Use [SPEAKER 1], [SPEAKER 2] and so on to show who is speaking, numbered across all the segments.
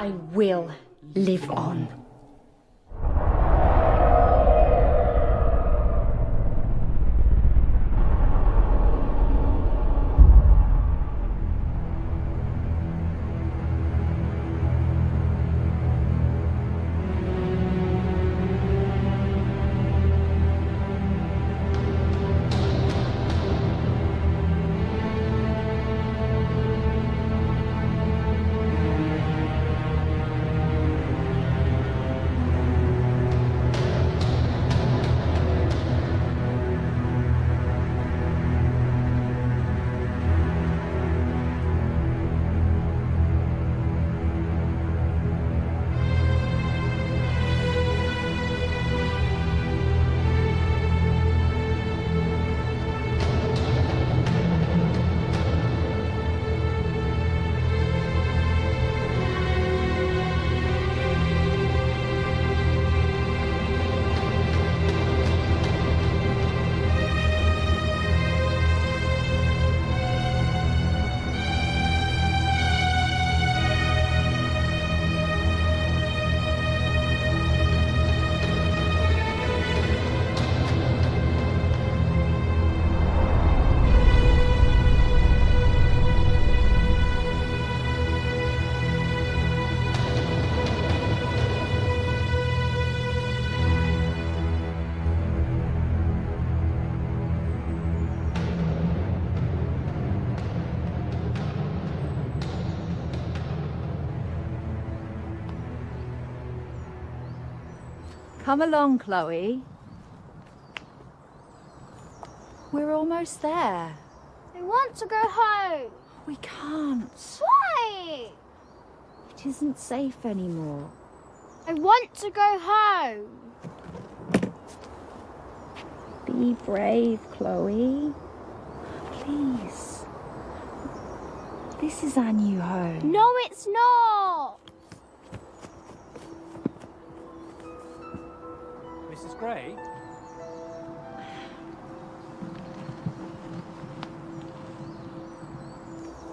[SPEAKER 1] I will live on.
[SPEAKER 2] Come along, Chloe. We're almost there.
[SPEAKER 3] I want to go home.
[SPEAKER 2] We can't.
[SPEAKER 3] Why?
[SPEAKER 2] It isn't safe anymore.
[SPEAKER 3] I want to go home.
[SPEAKER 2] Be brave, Chloe. Please. This is our new home.
[SPEAKER 3] No, it's not.
[SPEAKER 4] Mrs. Gray?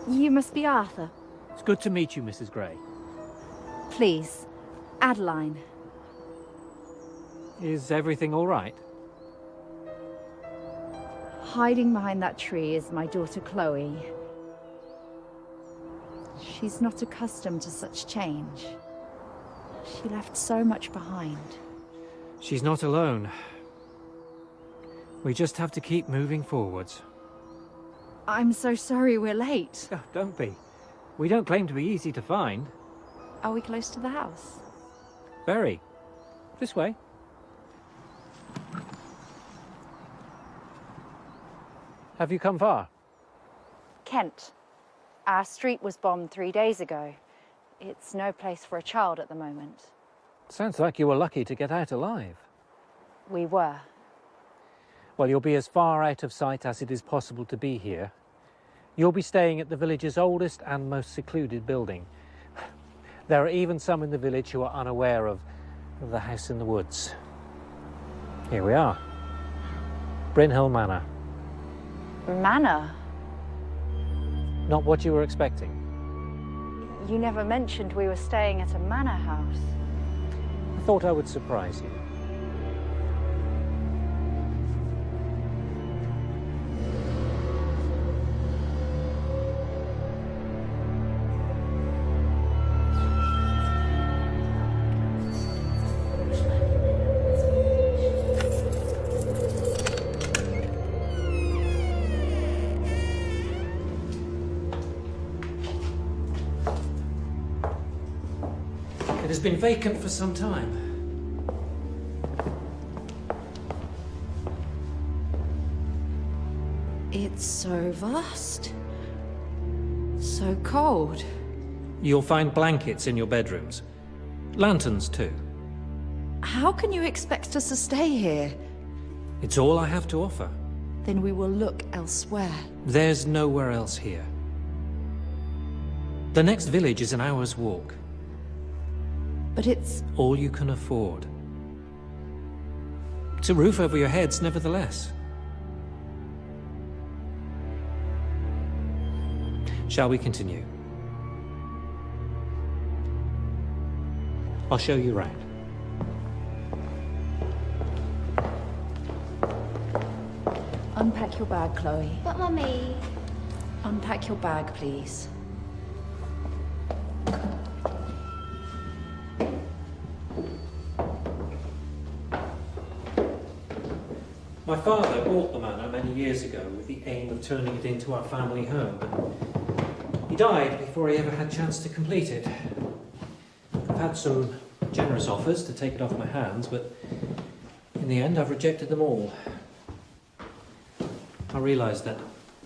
[SPEAKER 2] You must be Arthur.
[SPEAKER 4] It's good to meet you, Mrs. Gray.
[SPEAKER 2] Please, Adeline.
[SPEAKER 4] Is everything all right?
[SPEAKER 2] Hiding behind that tree is my daughter Chloe. She's not accustomed to such change. She left so much behind.
[SPEAKER 4] She's not alone. We just have to keep moving forwards.
[SPEAKER 2] I'm so sorry we're late.
[SPEAKER 4] Oh, don't be. We don't claim to be easy to find.
[SPEAKER 2] Are we close to the house?
[SPEAKER 4] Very. This way. Have you come far?
[SPEAKER 2] Kent. Our street was bombed 3 days ago. It's no place for a child at the moment.
[SPEAKER 4] Sounds like you were lucky to get out alive.
[SPEAKER 2] We were.
[SPEAKER 4] Well, you'll be as far out of sight as it is possible to be here. You'll be staying at the village's oldest and most secluded building. There are even some in the village who are unaware of the house in the woods. Here we are. Brynhill Manor.
[SPEAKER 2] Manor?
[SPEAKER 4] Not what you were expecting.
[SPEAKER 2] You never mentioned we were staying at a manor house.
[SPEAKER 4] I thought I would surprise you. It has been vacant for some time.
[SPEAKER 2] It's so vast. So cold.
[SPEAKER 4] You'll find blankets in your bedrooms. Lanterns too.
[SPEAKER 2] How can you expect us to stay here?
[SPEAKER 4] It's all I have to offer.
[SPEAKER 2] Then we will look elsewhere.
[SPEAKER 4] There's nowhere else here. The next village is an hour's walk.
[SPEAKER 2] But it's...
[SPEAKER 4] All you can afford. It's a roof over your heads, nevertheless. Shall we continue? I'll show you round.
[SPEAKER 5] Unpack your bag, Chloe.
[SPEAKER 3] But Mummy,
[SPEAKER 5] Unpack your bag, please.
[SPEAKER 4] My father bought the manor many years ago with the aim of turning it into our family home. He died before he ever had a chance to complete it. I've had some generous offers to take it off my hands, but in the end I've rejected them all. I realised that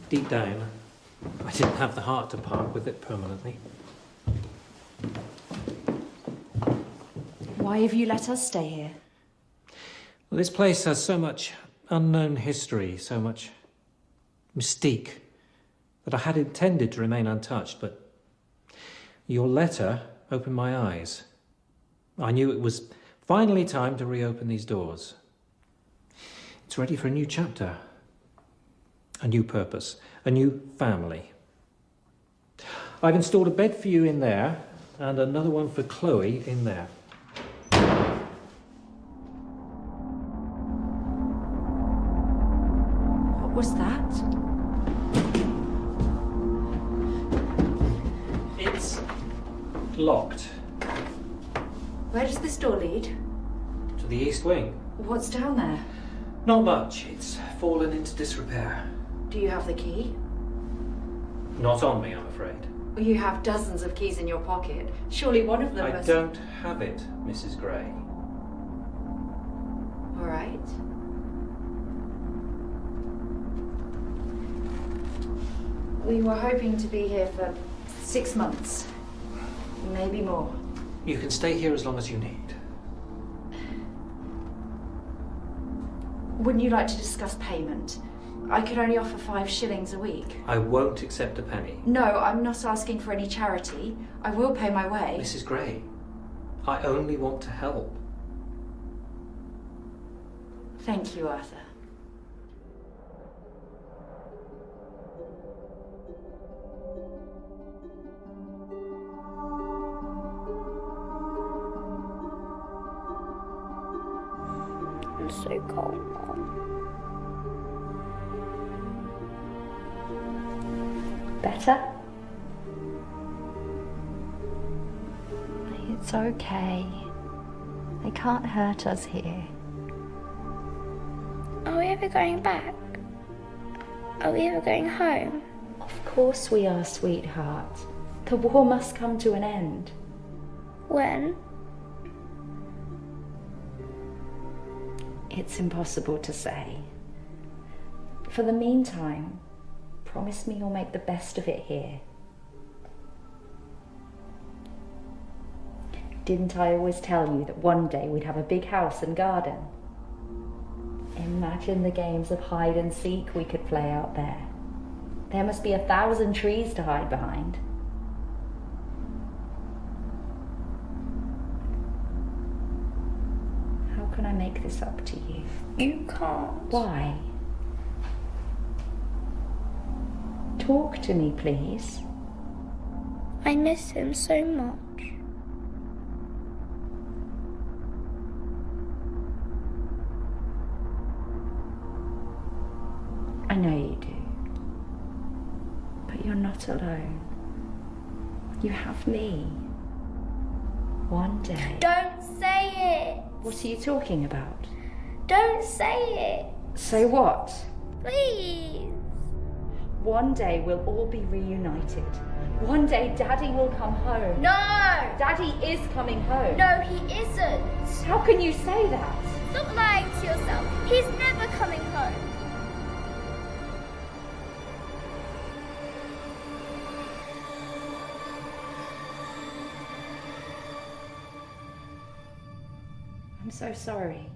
[SPEAKER 4] deep down I didn't have the heart to part with it permanently.
[SPEAKER 5] Why have you let us stay here?
[SPEAKER 4] Well, this place has so much unknown history, so much mystique, that I had intended to remain untouched, but your letter opened my eyes. I knew it was finally time to reopen these doors. It's ready for a new chapter, a new purpose, a new family. I've installed a bed for you in there and another one for Chloe in there.
[SPEAKER 5] What was that?
[SPEAKER 4] It's locked.
[SPEAKER 5] Where does this door lead?
[SPEAKER 4] To the east wing.
[SPEAKER 5] What's down there?
[SPEAKER 4] Not much. It's fallen into disrepair.
[SPEAKER 5] Do you have the key?
[SPEAKER 4] Not on me, I'm afraid.
[SPEAKER 5] You have dozens of keys in your pocket. Surely one of them
[SPEAKER 4] I
[SPEAKER 5] must...
[SPEAKER 4] don't have it, Mrs. Gray.
[SPEAKER 5] All right. We were hoping to be here for 6 months. Maybe more.
[SPEAKER 4] You can stay here as long as you need.
[SPEAKER 5] Wouldn't you like to discuss payment? I could only offer 5 shillings a week.
[SPEAKER 4] I won't accept a penny.
[SPEAKER 5] No, I'm not asking for any charity. I will pay my way.
[SPEAKER 4] Mrs. Gray, I only want to help.
[SPEAKER 5] Thank you, Arthur.
[SPEAKER 3] I'm so cold, Mom.
[SPEAKER 1] Better? It's okay. They can't hurt us here.
[SPEAKER 3] Are we ever going back? Are we ever going home?
[SPEAKER 1] Of course we are, sweetheart. The war must come to an end.
[SPEAKER 3] When?
[SPEAKER 1] It's impossible to say. For the meantime, promise me you'll make the best of it here. Didn't I always tell you that one day we'd have a big house and garden? Imagine the games of hide and seek we could play out there. There must be 1,000 trees to hide behind. How can I make this up to you?
[SPEAKER 3] You can't.
[SPEAKER 1] Why? Talk to me, please.
[SPEAKER 3] I miss him so much.
[SPEAKER 1] I know you do. But you're not alone. You have me. One day.
[SPEAKER 3] Don't say it.
[SPEAKER 1] What are you talking about?
[SPEAKER 3] Don't say it.
[SPEAKER 1] Say what?
[SPEAKER 3] Please.
[SPEAKER 1] One day we'll all be reunited. One day Daddy will come home.
[SPEAKER 3] No.
[SPEAKER 1] Daddy is coming home.
[SPEAKER 3] No, he isn't.
[SPEAKER 1] How can you say that?
[SPEAKER 3] Stop lying to yourself. He's never coming home.
[SPEAKER 1] I'm so sorry.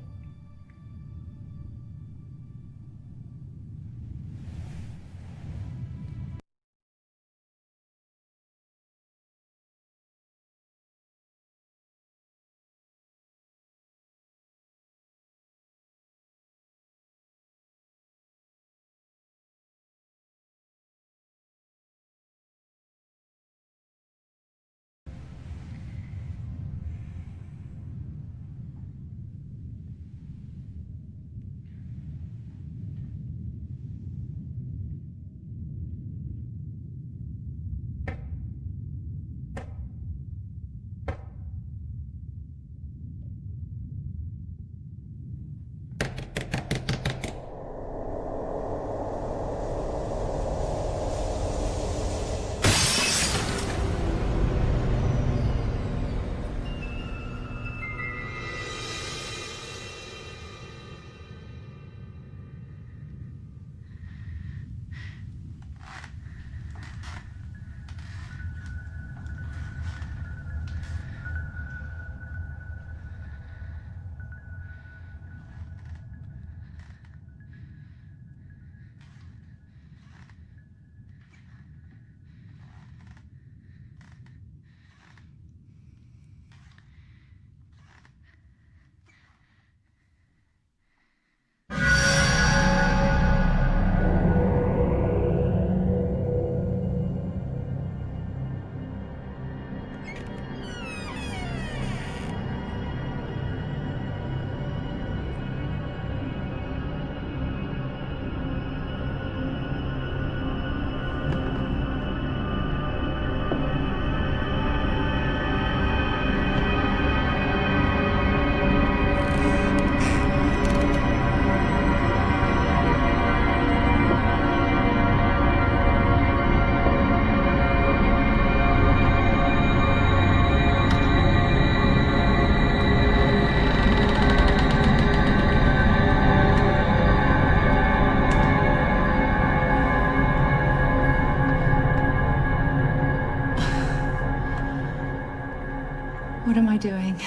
[SPEAKER 5] What am I doing?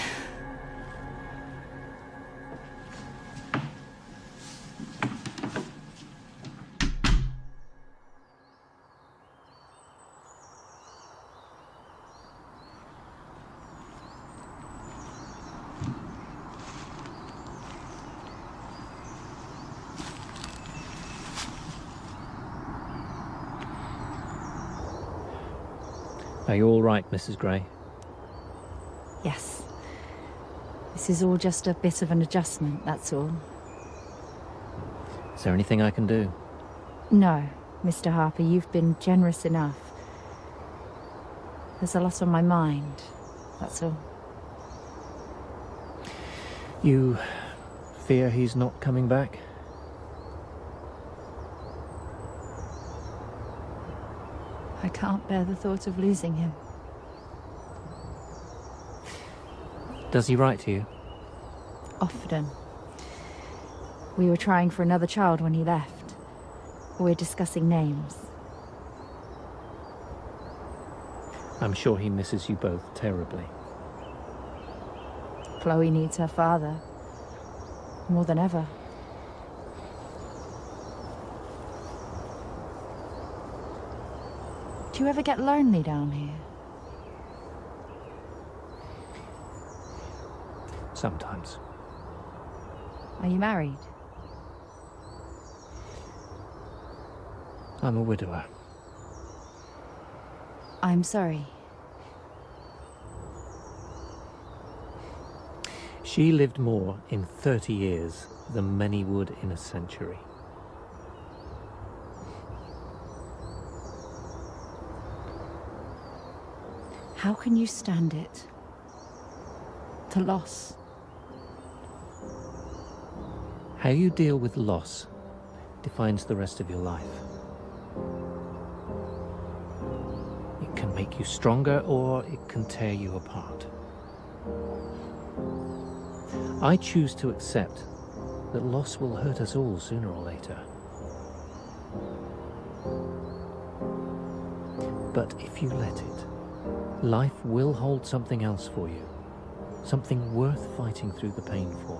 [SPEAKER 4] Are you all right, Mrs. Gray?
[SPEAKER 2] Yes. This is all just a bit of an adjustment, that's all.
[SPEAKER 4] Is there anything I can do?
[SPEAKER 2] No, Mr. Harper, you've been generous enough. There's a lot on my mind, that's all.
[SPEAKER 4] You fear he's not coming back?
[SPEAKER 2] I can't bear the thought of losing him.
[SPEAKER 4] Does he write to you?
[SPEAKER 2] Often. We were trying for another child when he left. We're discussing names.
[SPEAKER 4] I'm sure he misses you both terribly.
[SPEAKER 2] Chloe needs her father. More than ever. Do you ever get lonely down here?
[SPEAKER 4] Sometimes.
[SPEAKER 2] Are you married?
[SPEAKER 4] I'm a widower.
[SPEAKER 2] I'm sorry.
[SPEAKER 4] She lived more in 30 years than many would in a century.
[SPEAKER 2] How can you stand it? The loss.
[SPEAKER 4] How you deal with loss defines the rest of your life. It can make you stronger or it can tear you apart. I choose to accept that loss will hurt us all sooner or later. But if you let it, life will hold something else for you, something worth fighting through the pain for.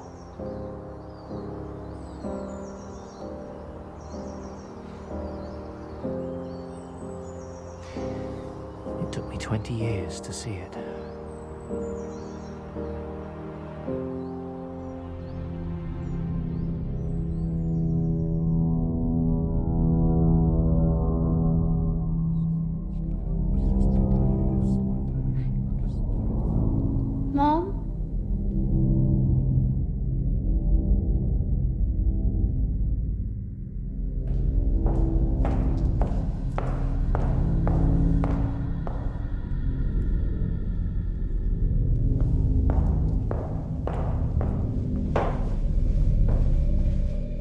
[SPEAKER 4] It took me 20 years to see it.
[SPEAKER 3] Mom?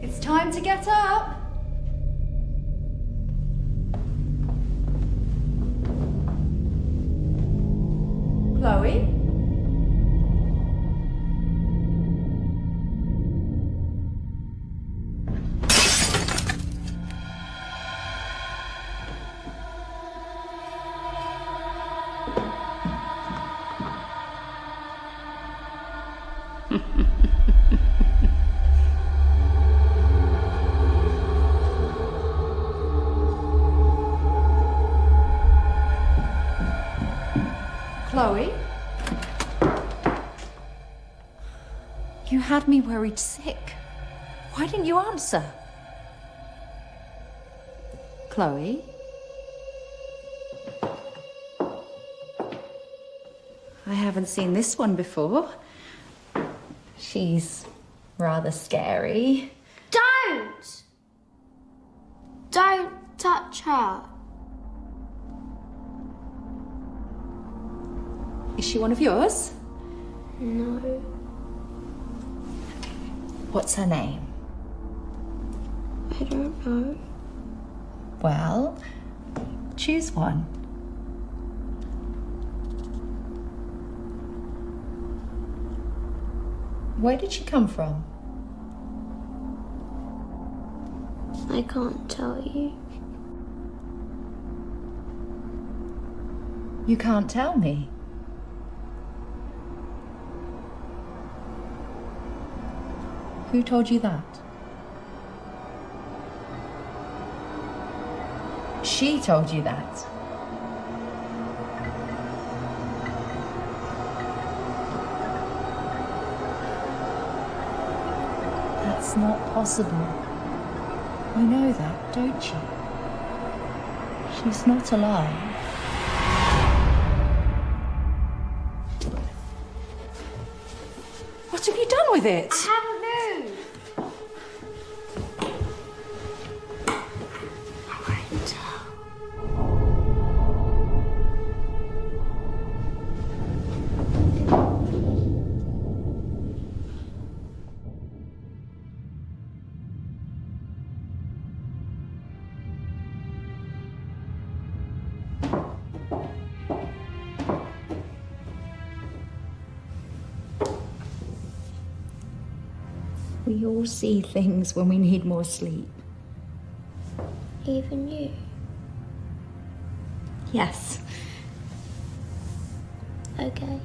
[SPEAKER 5] It's time to get up. Chloe? Chloe? You had me worried sick. Why didn't you answer? Chloe? I haven't seen this one before. She's rather scary.
[SPEAKER 3] Don't! Don't touch her.
[SPEAKER 5] Is she one of yours?
[SPEAKER 3] No.
[SPEAKER 5] What's her name?
[SPEAKER 3] I don't know.
[SPEAKER 5] Well, choose one. Where did she come from?
[SPEAKER 3] I can't tell you.
[SPEAKER 5] You can't tell me. Who told you that? She told you that. That's not possible. You know that, don't you? She's not alive.
[SPEAKER 1] What have you done with it?
[SPEAKER 3] I haven't moved.
[SPEAKER 1] We all see things when we need more sleep.
[SPEAKER 3] Even you.
[SPEAKER 1] Yes.
[SPEAKER 3] Okay.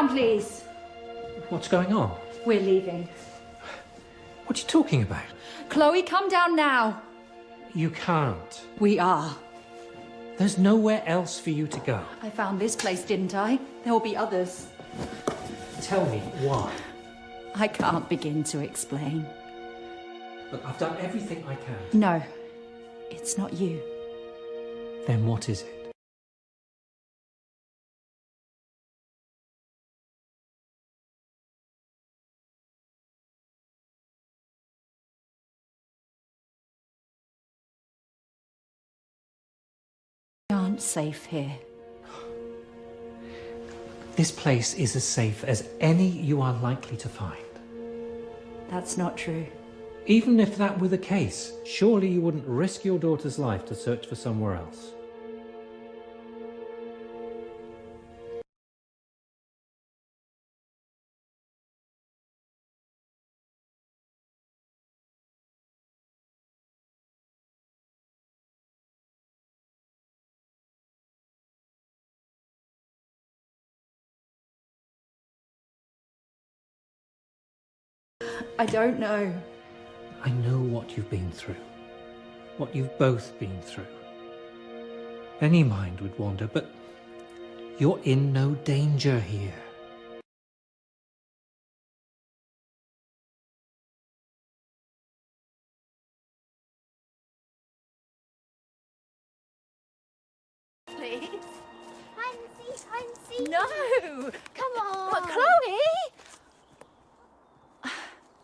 [SPEAKER 1] Please.
[SPEAKER 4] What's going on?
[SPEAKER 1] We're leaving.
[SPEAKER 4] What are you talking about?
[SPEAKER 1] Chloe, come down now.
[SPEAKER 4] You can't.
[SPEAKER 1] We are.
[SPEAKER 4] There's nowhere else for you to go.
[SPEAKER 1] I found this place, didn't I? There will be others.
[SPEAKER 4] Tell me why.
[SPEAKER 1] I can't begin to explain.
[SPEAKER 4] Look, I've done everything I can.
[SPEAKER 1] No, it's not you.
[SPEAKER 4] Then what is it?
[SPEAKER 1] We aren't safe here.
[SPEAKER 4] This place is as safe as any you are likely to find.
[SPEAKER 1] That's not true.
[SPEAKER 4] Even if that were the case, surely you wouldn't risk your daughter's life to search for somewhere else.
[SPEAKER 1] I don't know.
[SPEAKER 4] I know what you've been through. What you've both been through. Any mind would wander, but you're in no danger here.
[SPEAKER 2] Please?
[SPEAKER 3] Hide and seek, hide and seek.
[SPEAKER 2] No!
[SPEAKER 3] Come on.
[SPEAKER 2] But Chloe!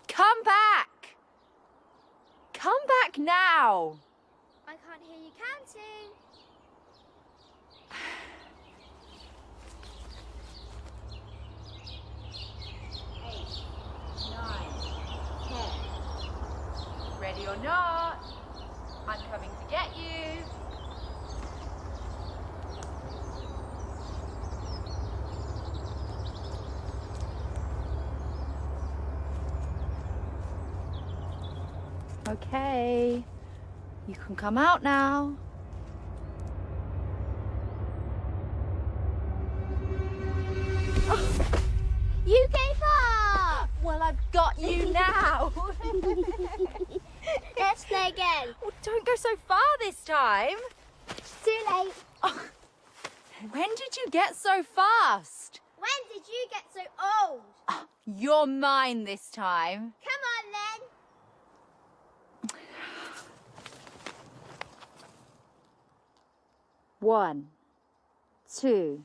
[SPEAKER 2] Come back! Come back now!
[SPEAKER 3] I can't hear you counting.
[SPEAKER 2] 8, 9, 10. Ready or not, I'm coming to get you. Okay. You can come out now.
[SPEAKER 3] You gave up!
[SPEAKER 2] Well, I've got you now.
[SPEAKER 3] Let's play again.
[SPEAKER 2] Well, don't go so far this time.
[SPEAKER 3] Too late.
[SPEAKER 2] When did you get so fast?
[SPEAKER 3] When did you get so old?
[SPEAKER 2] You're mine this time.
[SPEAKER 3] Come on then.
[SPEAKER 2] 1, 2,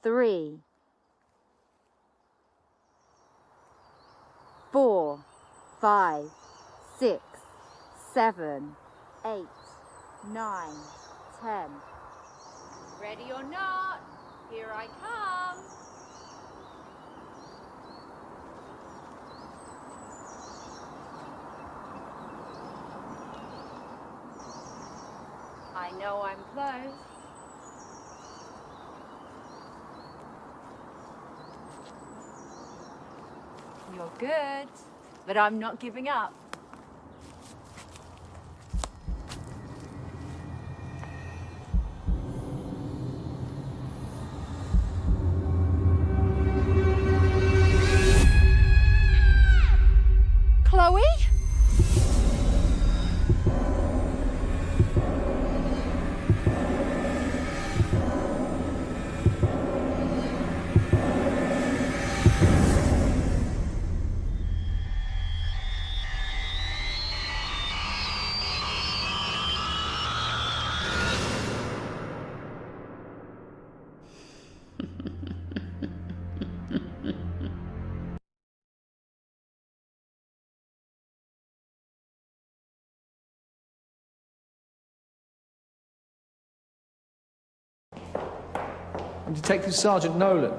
[SPEAKER 2] 3, 4, 5, 6, 7, 8, 9, 10. Ready or not, here I come. I know I'm close. You're good, but I'm not giving up. Chloe?
[SPEAKER 6] I'm Detective Sergeant Nolan.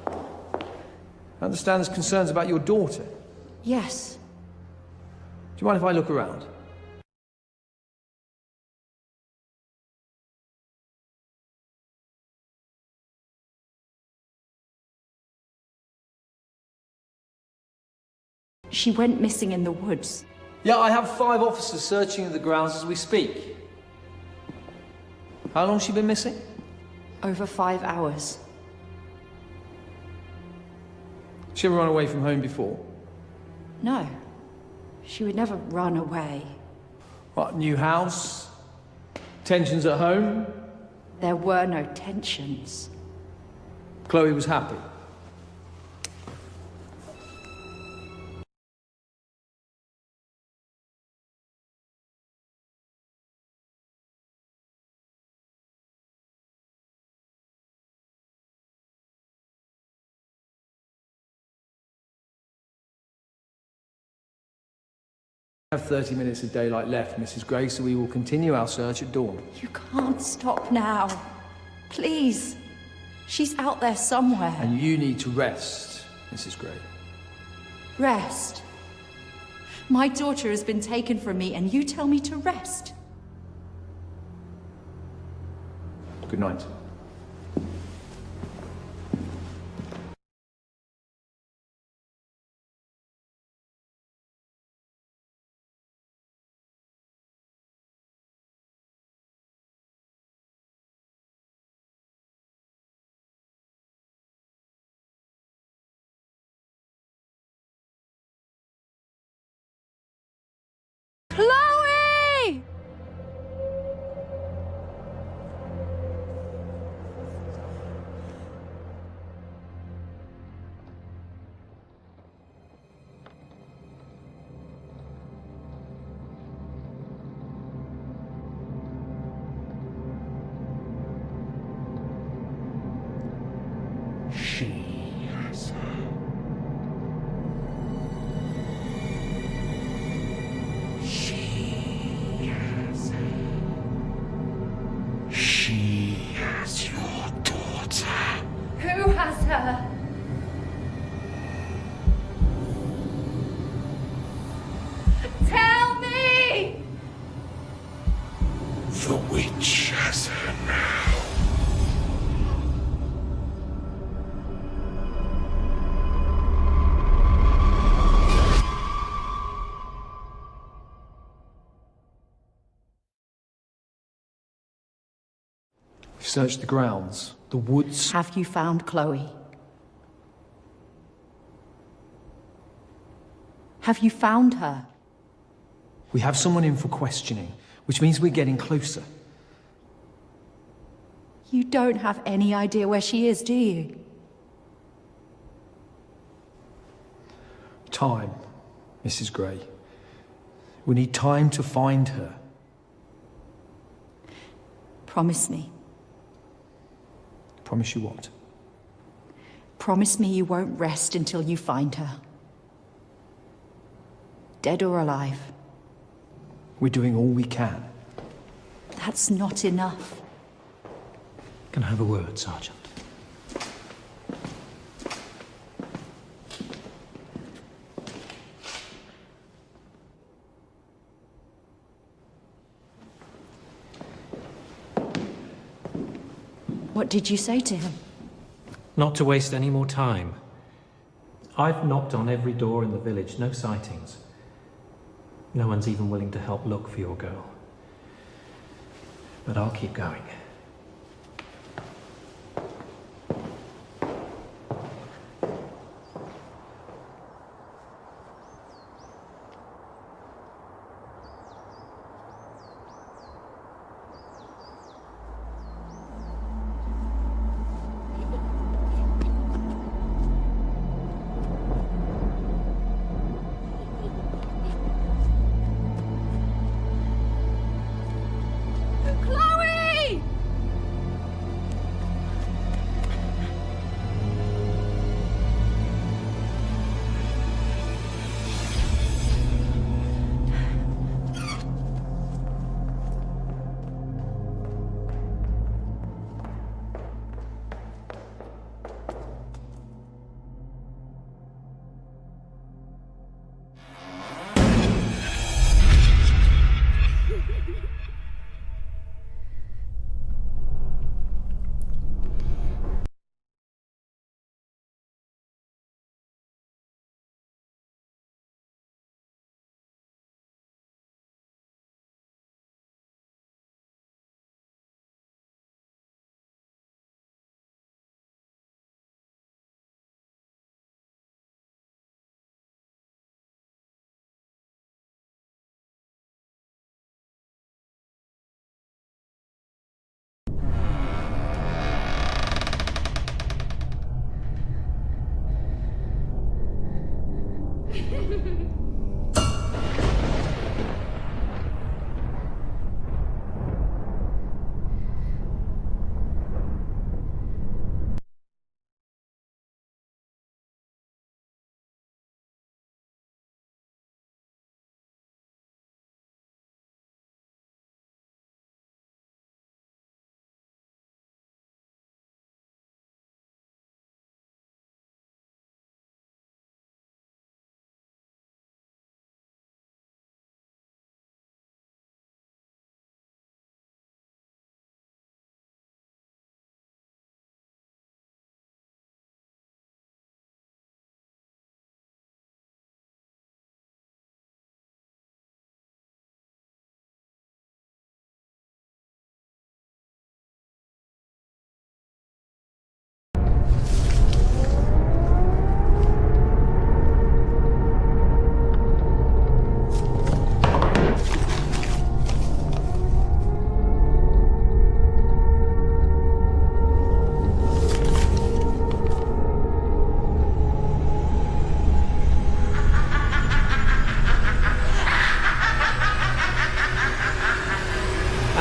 [SPEAKER 6] I understand there's concerns about your daughter.
[SPEAKER 5] Yes.
[SPEAKER 6] Do you mind if I look around?
[SPEAKER 5] She went missing in the woods.
[SPEAKER 6] Yeah, I have 5 officers searching the grounds as we speak. How long has she been missing?
[SPEAKER 5] Over 5 hours.
[SPEAKER 6] She ever run away from home before?
[SPEAKER 5] No. She would never run away.
[SPEAKER 6] What, new house? Tensions at home?
[SPEAKER 5] There were no tensions.
[SPEAKER 6] Chloe was happy. We have 30 minutes of daylight left, Mrs. Gray, so we will continue our search at dawn.
[SPEAKER 5] You can't stop now. Please. She's out there somewhere.
[SPEAKER 6] And you need to rest, Mrs. Gray.
[SPEAKER 5] Rest. My daughter has been taken from me and you tell me to rest.
[SPEAKER 6] Good night.
[SPEAKER 2] Chloe!
[SPEAKER 7] She
[SPEAKER 6] We've searched the grounds, the woods.
[SPEAKER 5] Have you found Chloe? Have you found her?
[SPEAKER 6] We have someone in for questioning, which means we're getting closer.
[SPEAKER 5] You don't have any idea where she is, do you?
[SPEAKER 6] Time, Mrs. Gray. We need time to find her.
[SPEAKER 5] Promise me.
[SPEAKER 6] Promise you what?
[SPEAKER 5] Promise me you won't rest until you find her. Dead or alive.
[SPEAKER 6] We're doing all we can.
[SPEAKER 5] That's not enough.
[SPEAKER 4] Can I have a word, Sergeant?
[SPEAKER 5] What did you say to him?
[SPEAKER 4] Not to waste any more time. I've knocked on every door in the village, no sightings. No one's even willing to help look for your girl. But I'll keep going.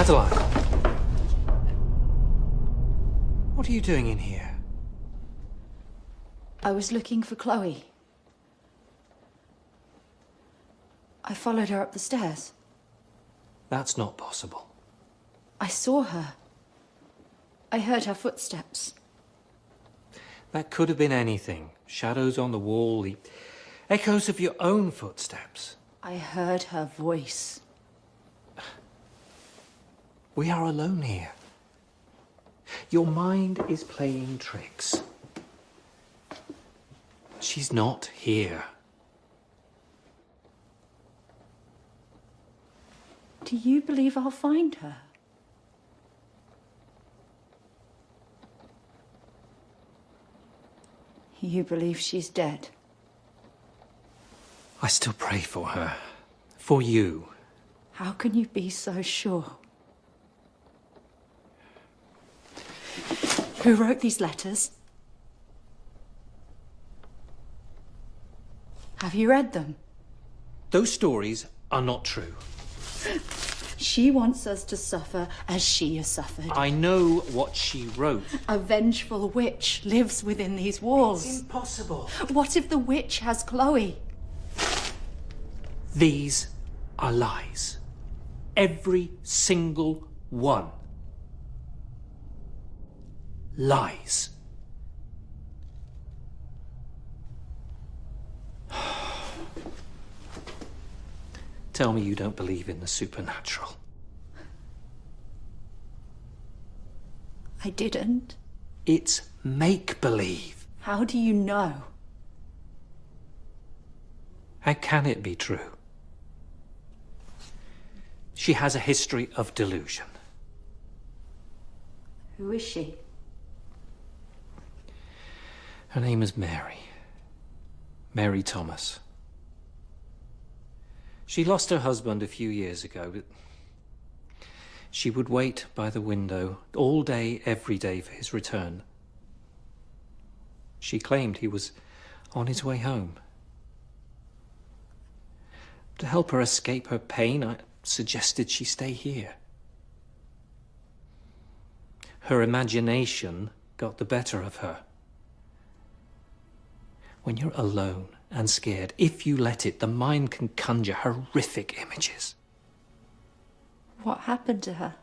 [SPEAKER 4] Adeline! What are you doing in here?
[SPEAKER 5] I was looking for Chloe. I followed her up the stairs.
[SPEAKER 4] That's not possible.
[SPEAKER 5] I saw her. I heard her footsteps.
[SPEAKER 4] That could have been anything. Shadows on the wall, the echoes of your own footsteps.
[SPEAKER 5] I heard her voice.
[SPEAKER 4] We are alone here. Your mind is playing tricks. She's not here.
[SPEAKER 5] Do you believe I'll find her? You believe she's dead?
[SPEAKER 4] I still pray for her. For you.
[SPEAKER 5] How can you be so sure? Who wrote these letters? Have you read them?
[SPEAKER 4] Those stories are not true.
[SPEAKER 5] She wants us to suffer as she has suffered.
[SPEAKER 4] I know what she wrote.
[SPEAKER 5] A vengeful witch lives within these walls.
[SPEAKER 4] It's impossible.
[SPEAKER 5] What if the witch has Chloe?
[SPEAKER 4] These are lies. Every single one. Lies. Tell me you don't believe in the supernatural.
[SPEAKER 5] I didn't.
[SPEAKER 4] It's make-believe.
[SPEAKER 5] How do you know?
[SPEAKER 4] How can it be true? She has a history of delusion.
[SPEAKER 5] Who is she?
[SPEAKER 4] Her name is Mary. Mary Thomas. She lost her husband a few years ago, but she would wait by the window all day, every day for his return. She claimed he was on his way home. To help her escape her pain, I suggested she stay here. Her imagination got the better of her. When you're alone and scared, if you let it, the mind can conjure horrific images.
[SPEAKER 5] What happened to her?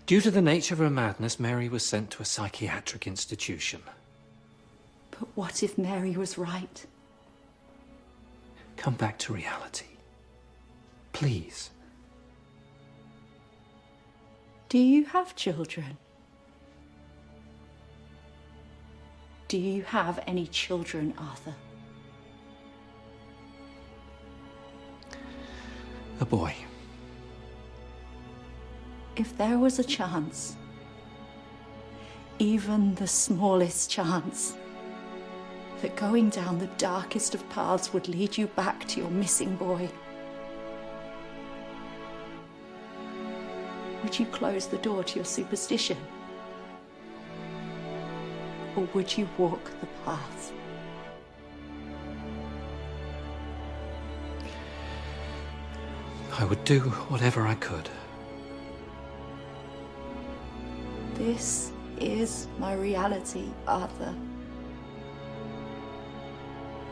[SPEAKER 4] Due to the nature of her madness, Mary was sent to a psychiatric institution.
[SPEAKER 5] But what if Mary was right?
[SPEAKER 4] Come back to reality. Please.
[SPEAKER 5] Do you have children? Do you have any children, Arthur?
[SPEAKER 4] A boy.
[SPEAKER 5] If there was a chance, even the smallest chance, that going down the darkest of paths would lead you back to your missing boy, would you close the door to your superstition? Or would you walk the path?
[SPEAKER 4] I would do whatever I could.
[SPEAKER 5] This is my reality, Arthur.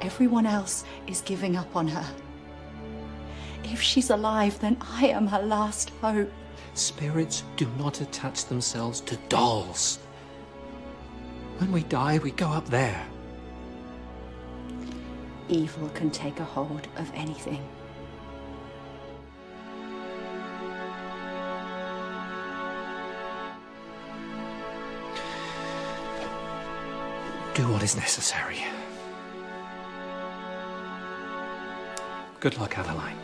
[SPEAKER 5] Everyone else is giving up on her. If she's alive, then I am her last hope.
[SPEAKER 4] Spirits do not attach themselves to dolls. When we die, we go up there.
[SPEAKER 5] Evil can take a hold of anything.
[SPEAKER 4] Do what is necessary. Good luck, Adeline.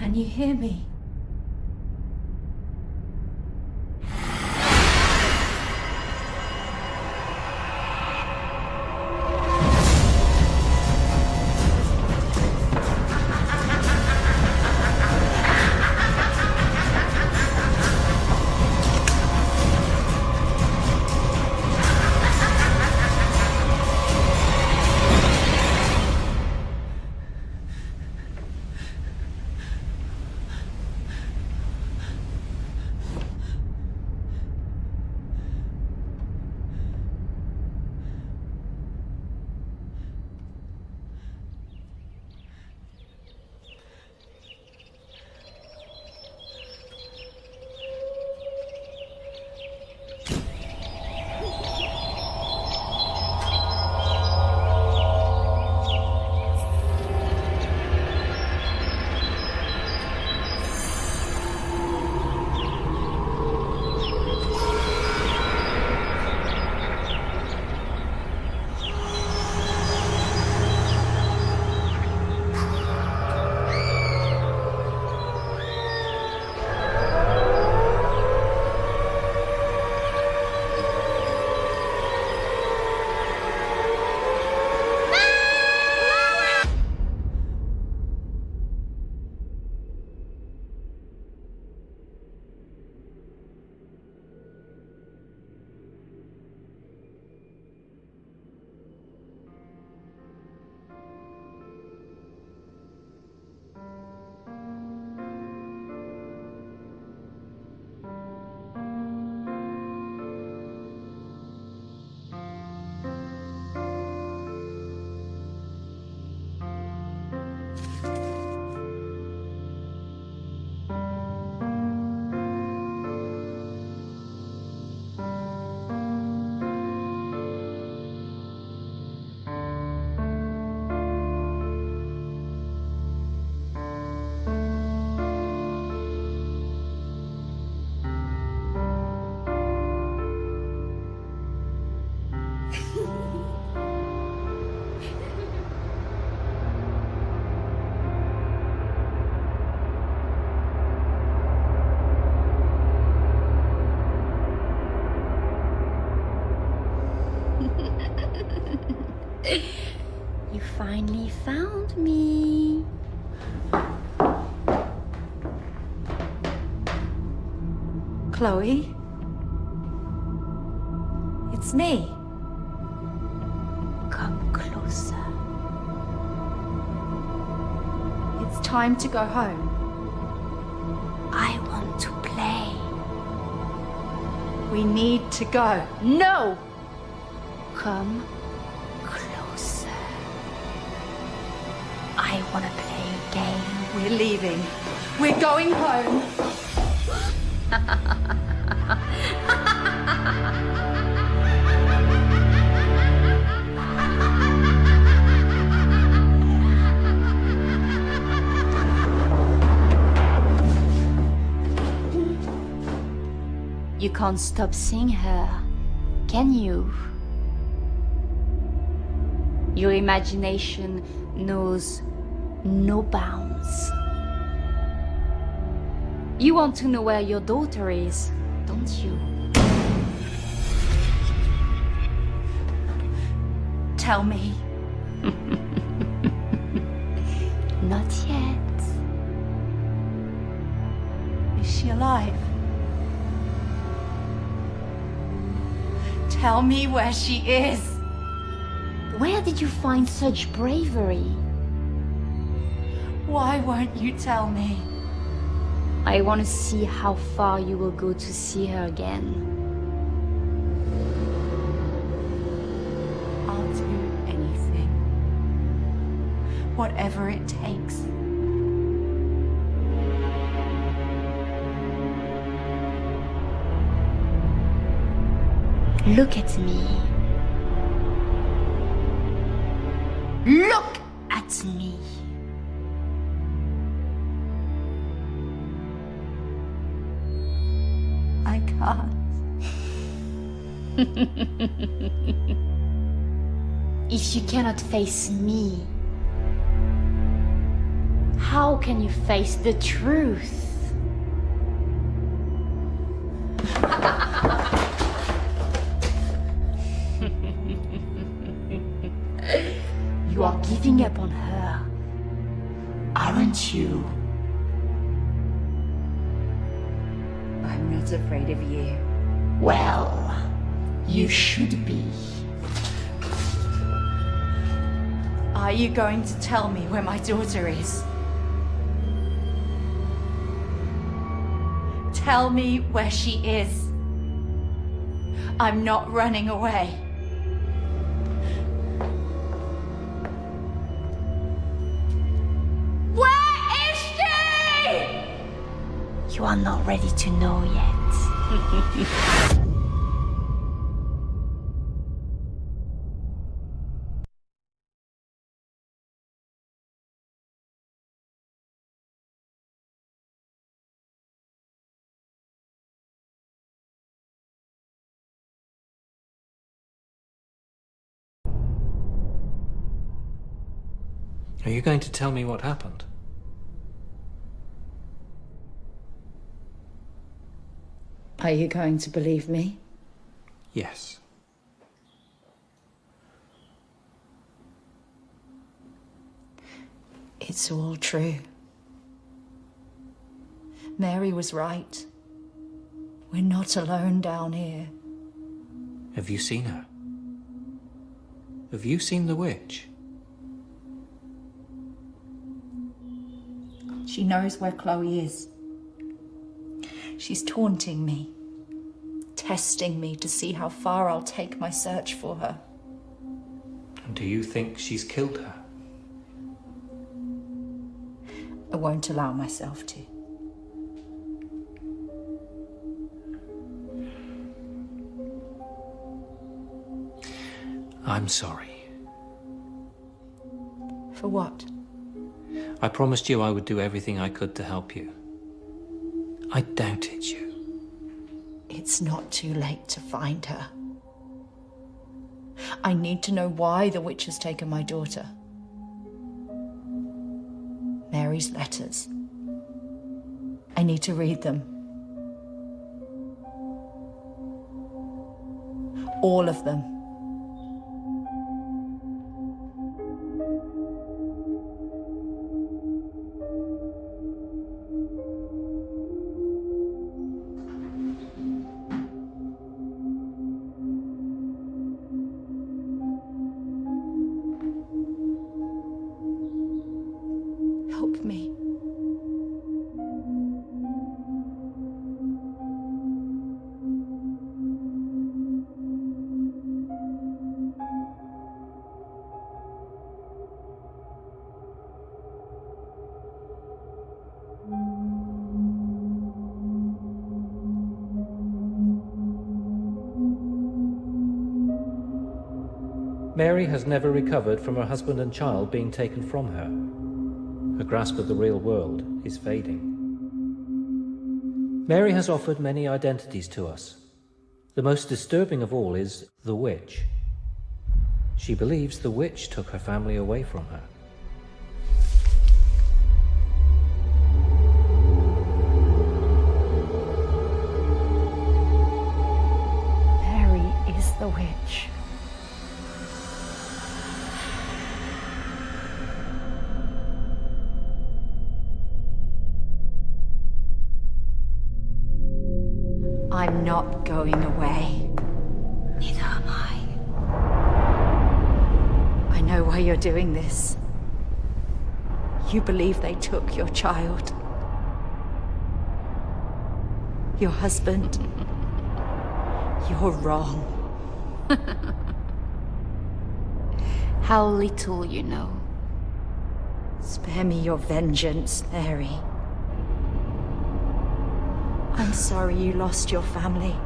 [SPEAKER 5] Can you hear me?
[SPEAKER 3] You finally found me.
[SPEAKER 5] Chloe? It's me.
[SPEAKER 3] Come closer.
[SPEAKER 5] It's time to go home.
[SPEAKER 3] I want to play.
[SPEAKER 5] We need to go.
[SPEAKER 3] No! Come closer. I want to play a game.
[SPEAKER 5] We're leaving. We're going home.
[SPEAKER 3] You can't stop seeing her, can you? Your imagination knows no bounds. You want to know where your daughter is, don't you?
[SPEAKER 5] Tell me.
[SPEAKER 3] Not yet.
[SPEAKER 5] Is she alive? Tell me where she is.
[SPEAKER 3] Where did you find such bravery?
[SPEAKER 5] Why won't you tell me?
[SPEAKER 3] I want to see how far you will go to see her again.
[SPEAKER 5] I'll do anything. Whatever it takes.
[SPEAKER 3] Look at me. Look at me.
[SPEAKER 5] I can't.
[SPEAKER 3] If you cannot face me, How can you face the truth? You are giving up on her, aren't you?
[SPEAKER 1] I'm not afraid of you.
[SPEAKER 3] Well, you should be.
[SPEAKER 5] Are you going to tell me where my daughter is? Tell me where she is. I'm not running away. Where is she?
[SPEAKER 3] You are not ready to know yet.
[SPEAKER 4] Are you going to tell me what happened?
[SPEAKER 1] Are you going to believe me?
[SPEAKER 4] Yes.
[SPEAKER 5] It's all true. Mary was right. We're not alone down here.
[SPEAKER 4] Have you seen her? Have you seen the witch?
[SPEAKER 5] She knows where Chloe is. She's taunting me, testing me to see how far I'll take my search for her.
[SPEAKER 4] And do you think she's killed her?
[SPEAKER 5] I won't allow myself to.
[SPEAKER 4] I'm sorry.
[SPEAKER 5] For what?
[SPEAKER 4] I promised you I would do everything I could to help you. I doubted you.
[SPEAKER 5] It's not too late to find her. I need to know why the witch has taken my daughter. Mary's letters. I need to read them. All of them. Help me.
[SPEAKER 4] Mary has never recovered from her husband and child being taken from her. Her grasp of the real world is fading. Mary has offered many identities to us. The most disturbing of all is the witch. She believes the witch took her family away from her.
[SPEAKER 2] Mary is the witch.
[SPEAKER 5] I'm not going away.
[SPEAKER 3] Neither am I.
[SPEAKER 5] I know why you're doing this. You believe they took your child. Your husband. You're wrong.
[SPEAKER 3] How little you know.
[SPEAKER 5] Spare me your vengeance, Mary. I'm sorry you lost your family,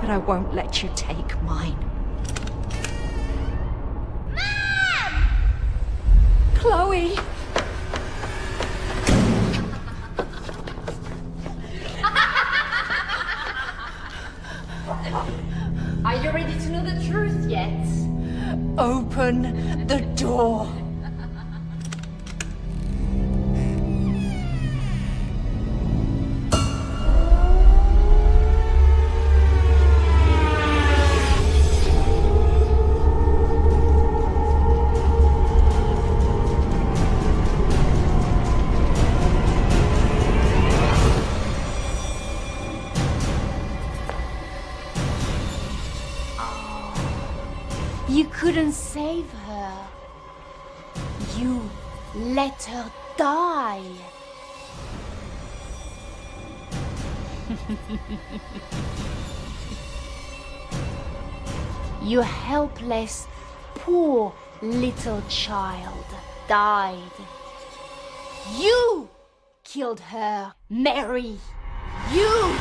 [SPEAKER 5] but I won't let you take mine. Mom! Chloe!
[SPEAKER 3] Are you ready to know the truth yet?
[SPEAKER 5] Open the door.
[SPEAKER 3] didn't save her. You let her die. Your helpless, poor little child died. You killed her, Mary. You!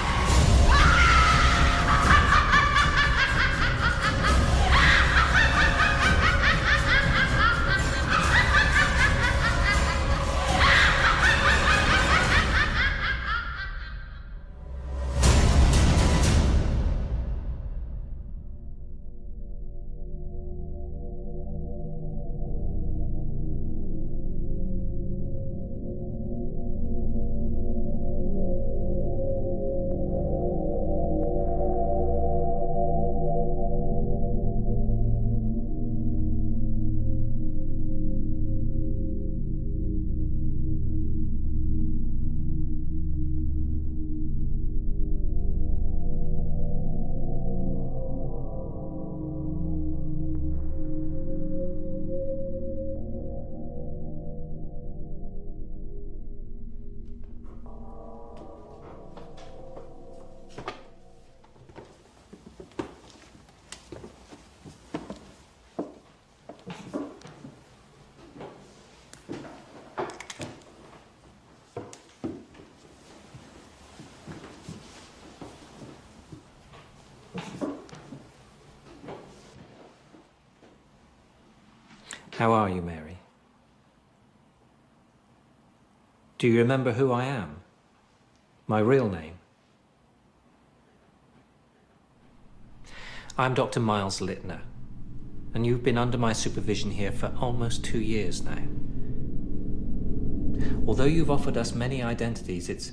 [SPEAKER 4] How are you, Mary? Do you remember who I am? My real name? I'm Dr. Miles Littner, and you've been under my supervision here for almost 2 years now. Although you've offered us many identities, it's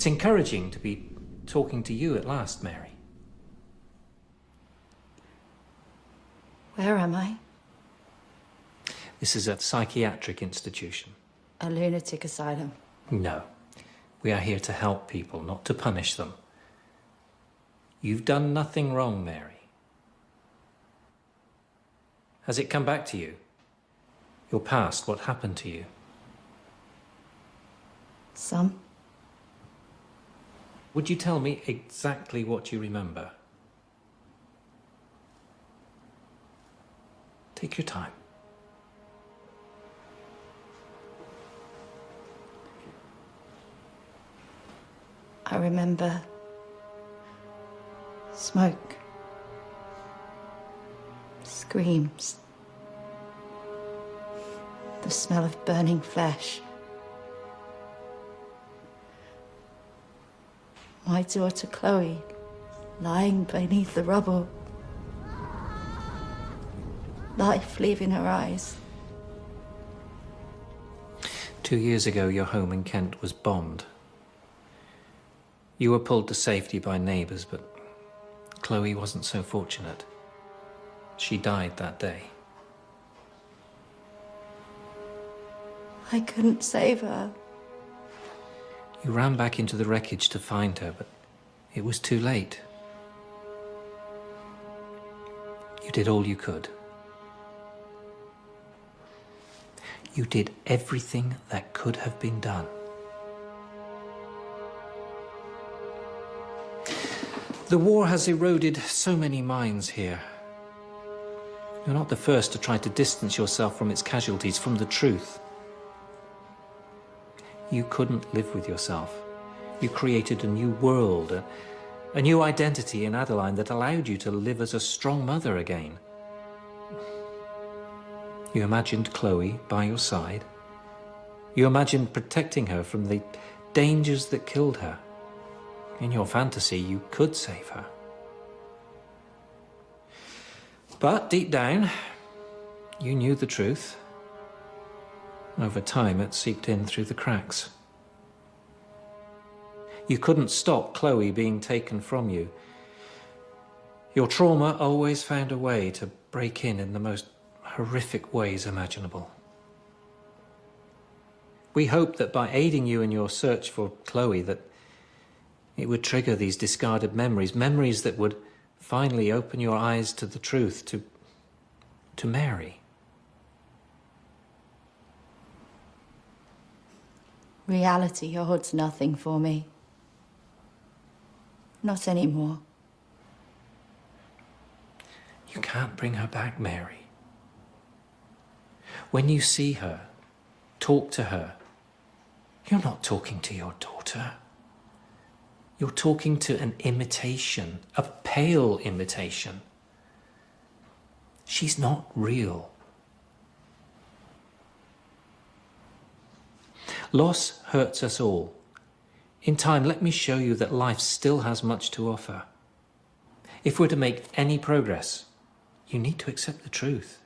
[SPEAKER 4] encouraging to be talking to you at last, Mary.
[SPEAKER 5] Where am I?
[SPEAKER 4] This is a psychiatric institution.
[SPEAKER 5] A lunatic asylum.
[SPEAKER 4] No. We are here to help people, not to punish them. You've done nothing wrong, Mary. Has it come back to you? Your past, what happened to you?
[SPEAKER 5] Some.
[SPEAKER 4] Would you tell me exactly what you remember? Take your time.
[SPEAKER 5] I remember smoke, screams, the smell of burning flesh. My daughter Chloe lying beneath the rubble, life leaving her eyes.
[SPEAKER 4] 2 years ago, your home in Kent was bombed. You were pulled to safety by neighbours, but Chloe wasn't so fortunate. She died that day.
[SPEAKER 5] I couldn't save her.
[SPEAKER 4] You ran back into the wreckage to find her, but it was too late. You did all you could. You did everything that could have been done. The war has eroded so many minds here. You're not the first to try to distance yourself from its casualties, from the truth. You couldn't live with yourself. You created a new world, a new identity in Adeline that allowed you to live as a strong mother again. You imagined Chloe by your side. You imagined protecting her from the dangers that killed her. In your fantasy, you could save her. But deep down, you knew the truth. Over time, it seeped in through the cracks. You couldn't stop Chloe being taken from you. Your trauma always found a way to break in the most horrific ways imaginable. We hoped that by aiding you in your search for Chloe, that it would trigger these discarded memories, memories that would finally open your eyes to the truth, to to Mary.
[SPEAKER 5] Reality holds nothing for me. Not anymore.
[SPEAKER 4] You can't bring her back, Mary. When you see her, talk to her, you're not talking to your daughter. You're talking to an imitation, a pale imitation. She's not real. Loss hurts us all. In time, let me show you that life still has much to offer. If we're to make any progress, you need to accept the truth.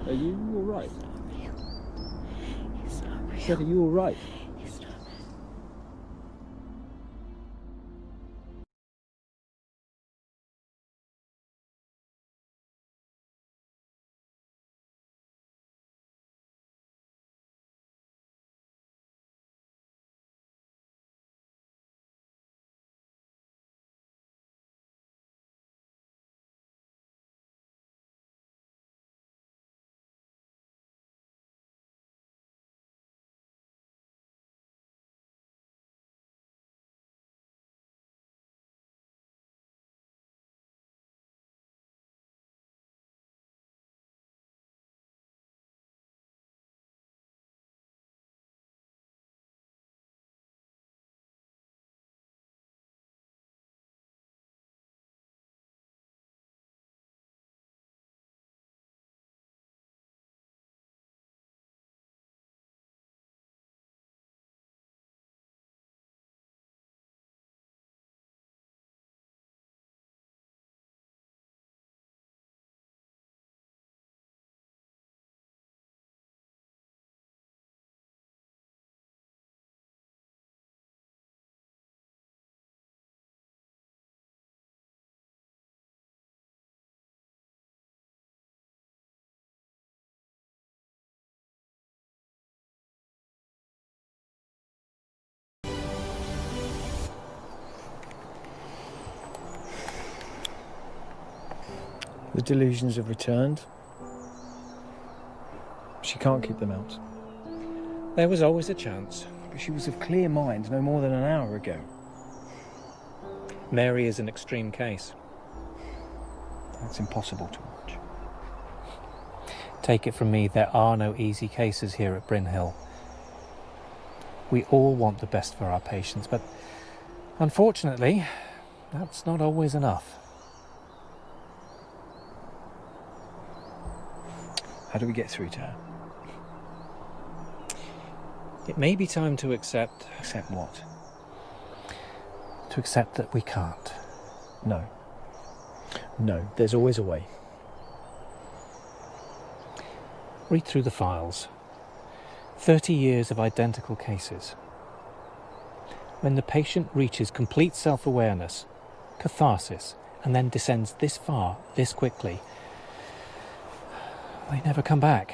[SPEAKER 6] Are you all right?
[SPEAKER 1] It's not real.
[SPEAKER 6] Said, are you all right?
[SPEAKER 1] It's not.
[SPEAKER 6] The delusions have returned. She can't keep them out.
[SPEAKER 4] There was always a chance.
[SPEAKER 6] But she was of clear mind no more than an hour ago.
[SPEAKER 4] Mary is an extreme case.
[SPEAKER 6] That's impossible to watch.
[SPEAKER 4] Take it from me, there are no easy cases here at Bryn Hill. We all want the best for our patients, but unfortunately, that's not always enough.
[SPEAKER 6] How do we get through to her?
[SPEAKER 4] It may be time to accept...
[SPEAKER 6] Accept what?
[SPEAKER 4] To accept that we can't.
[SPEAKER 6] No. No, there's always a way.
[SPEAKER 4] Read through the files. 30 years of identical cases. When the patient reaches complete self-awareness, catharsis, and then descends this far, this quickly, they never come back.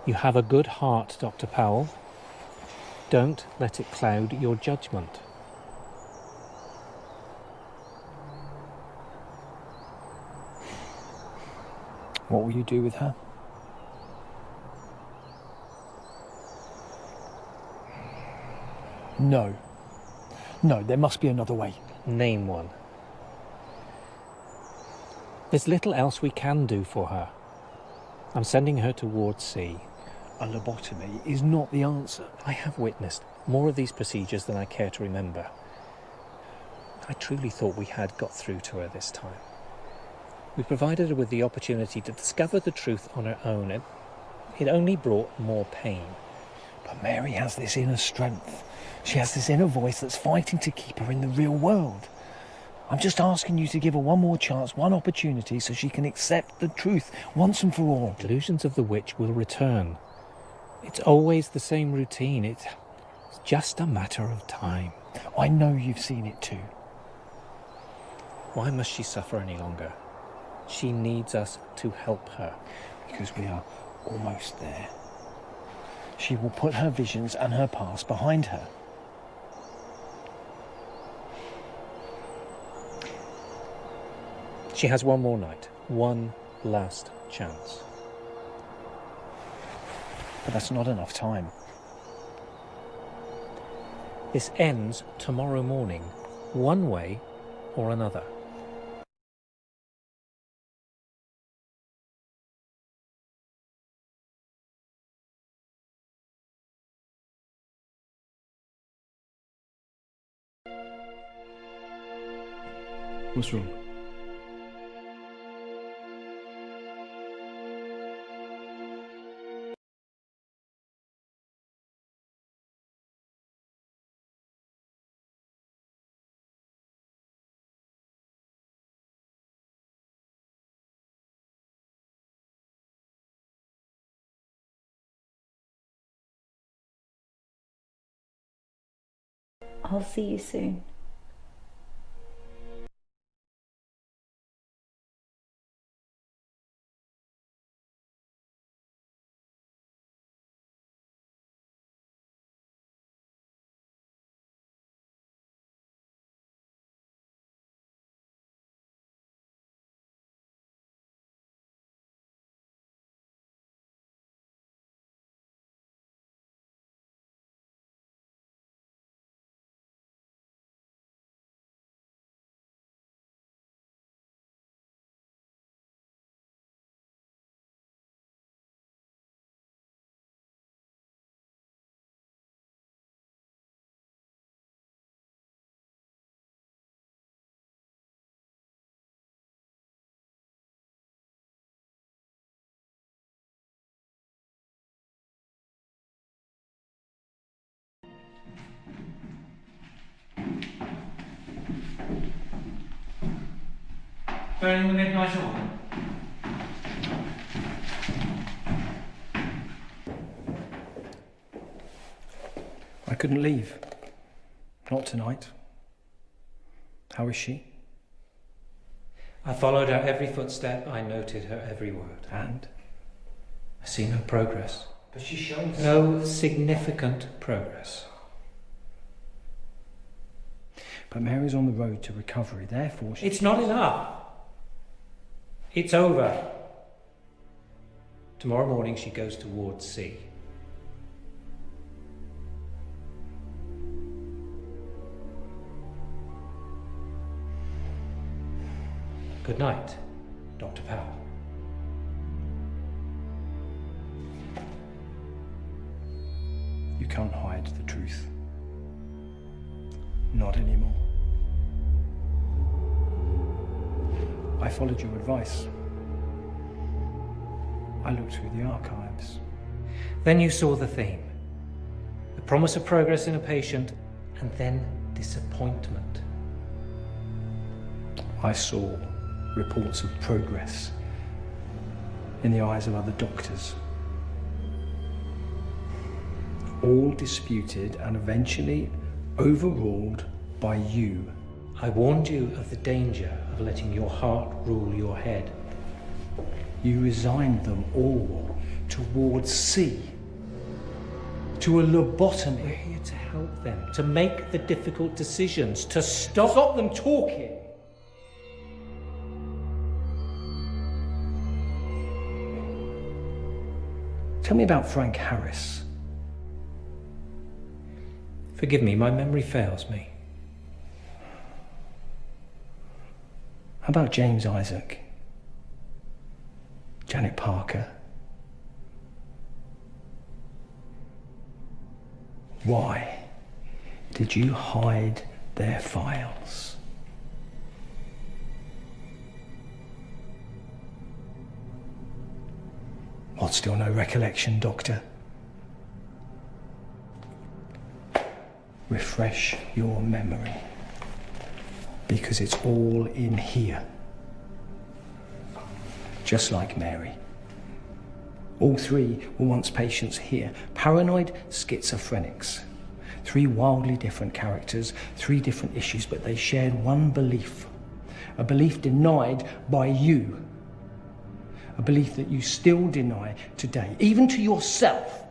[SPEAKER 4] You have a good heart, Dr. Powell. Don't let it cloud your judgment.
[SPEAKER 6] What will you do with her? No. No, there must be another way.
[SPEAKER 4] Name one. There's little else we can do for her. I'm sending her towards sea.
[SPEAKER 6] A lobotomy is not the answer.
[SPEAKER 4] I have witnessed more of these procedures than I care to remember. I truly thought we had got through to her this time. We provided her with the opportunity to discover the truth on her own, and it only brought more pain.
[SPEAKER 6] But Mary has this inner strength. She has this inner voice that's fighting to keep her in the real world. I'm just asking you to give her one more chance, one opportunity, so she can accept the truth once and for all.
[SPEAKER 4] Delusions of the witch will return. It's always the same routine. It's just a matter of time.
[SPEAKER 6] I know you've seen it too.
[SPEAKER 4] Why must she suffer any longer? She needs us to help her.
[SPEAKER 6] Because we are almost there. She will put her visions and her past behind her.
[SPEAKER 4] She has one more night, one last chance.
[SPEAKER 6] But that's not enough time.
[SPEAKER 4] This ends tomorrow morning, one way or another.
[SPEAKER 6] What's wrong?
[SPEAKER 1] I'll see you soon.
[SPEAKER 4] Burning the midnight oil.
[SPEAKER 6] I couldn't leave. Not tonight. How is she?
[SPEAKER 4] I followed her every footstep, I noted her every word.
[SPEAKER 6] And?
[SPEAKER 4] I see no progress.
[SPEAKER 6] But she's showing
[SPEAKER 4] No significant progress.
[SPEAKER 6] But Mary's on the road to recovery, therefore she...
[SPEAKER 4] It's not enough. It's over. Tomorrow morning she goes towards sea. Good night, Dr. Powell.
[SPEAKER 6] You can't hide the truth. Not anymore. I followed your advice. I looked through the archives.
[SPEAKER 4] Then you saw the theme. The promise of progress in a patient, and then disappointment.
[SPEAKER 6] I saw reports of progress in the eyes of other doctors. All disputed and eventually overruled by you.
[SPEAKER 4] I warned you of the danger of letting your heart rule your head.
[SPEAKER 6] You resigned them all towards C, to a lobotomy.
[SPEAKER 4] We're here to help them, to make the difficult decisions, to stop
[SPEAKER 6] them talking. Tell me about Frank Harris.
[SPEAKER 4] Forgive me, my memory fails me.
[SPEAKER 6] How about James Isaac? Janet Parker? Why did you hide their files? What, still no recollection, Doctor? Refresh your memory, because it's all in here. Just like Mary. All three were once patients here, paranoid schizophrenics. Three wildly different characters, three different issues, but they shared one belief. A belief denied by you. A belief that you still deny today, even to yourself.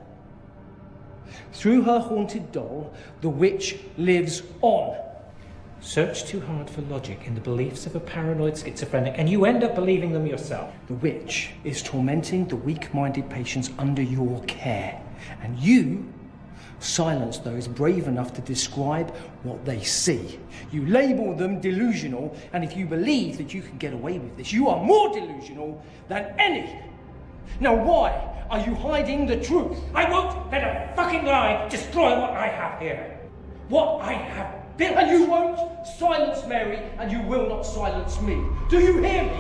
[SPEAKER 6] Through her haunted doll, the witch lives on.
[SPEAKER 4] Search too hard for logic in the beliefs of a paranoid schizophrenic, and you end up believing them yourself.
[SPEAKER 6] The witch is tormenting the weak-minded patients under your care, and you silence those brave enough to describe what they see. You label them delusional, and if you believe that you can get away with this, you are more delusional than any. Now why are you hiding the truth?
[SPEAKER 4] I won't let a fucking lie destroy what I have here. What I have built.
[SPEAKER 6] And you won't silence Mary, and you will not silence me. Do you hear me?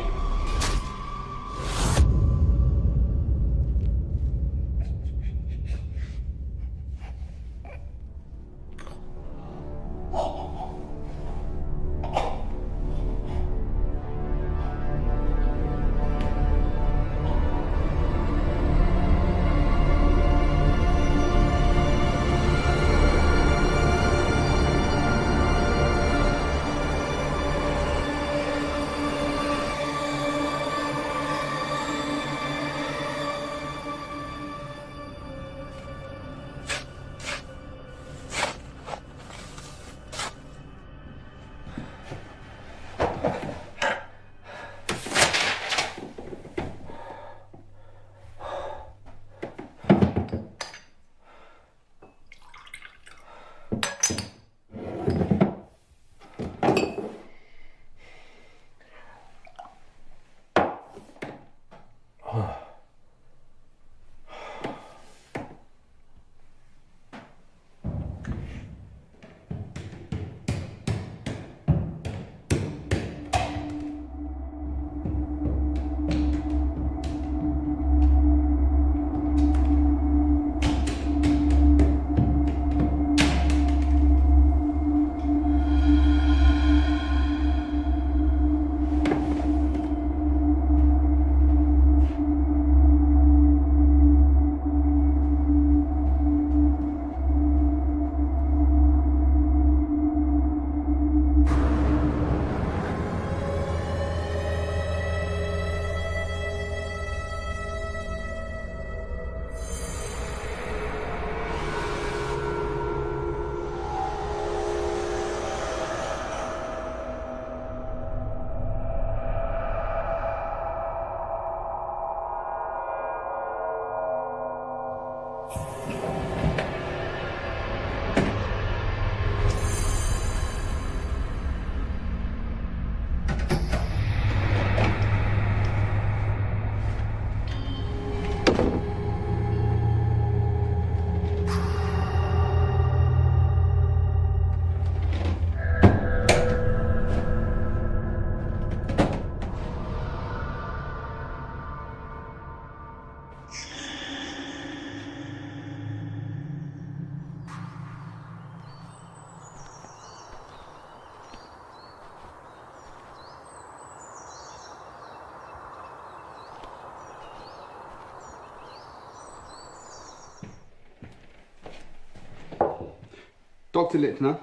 [SPEAKER 7] Dr. Littner.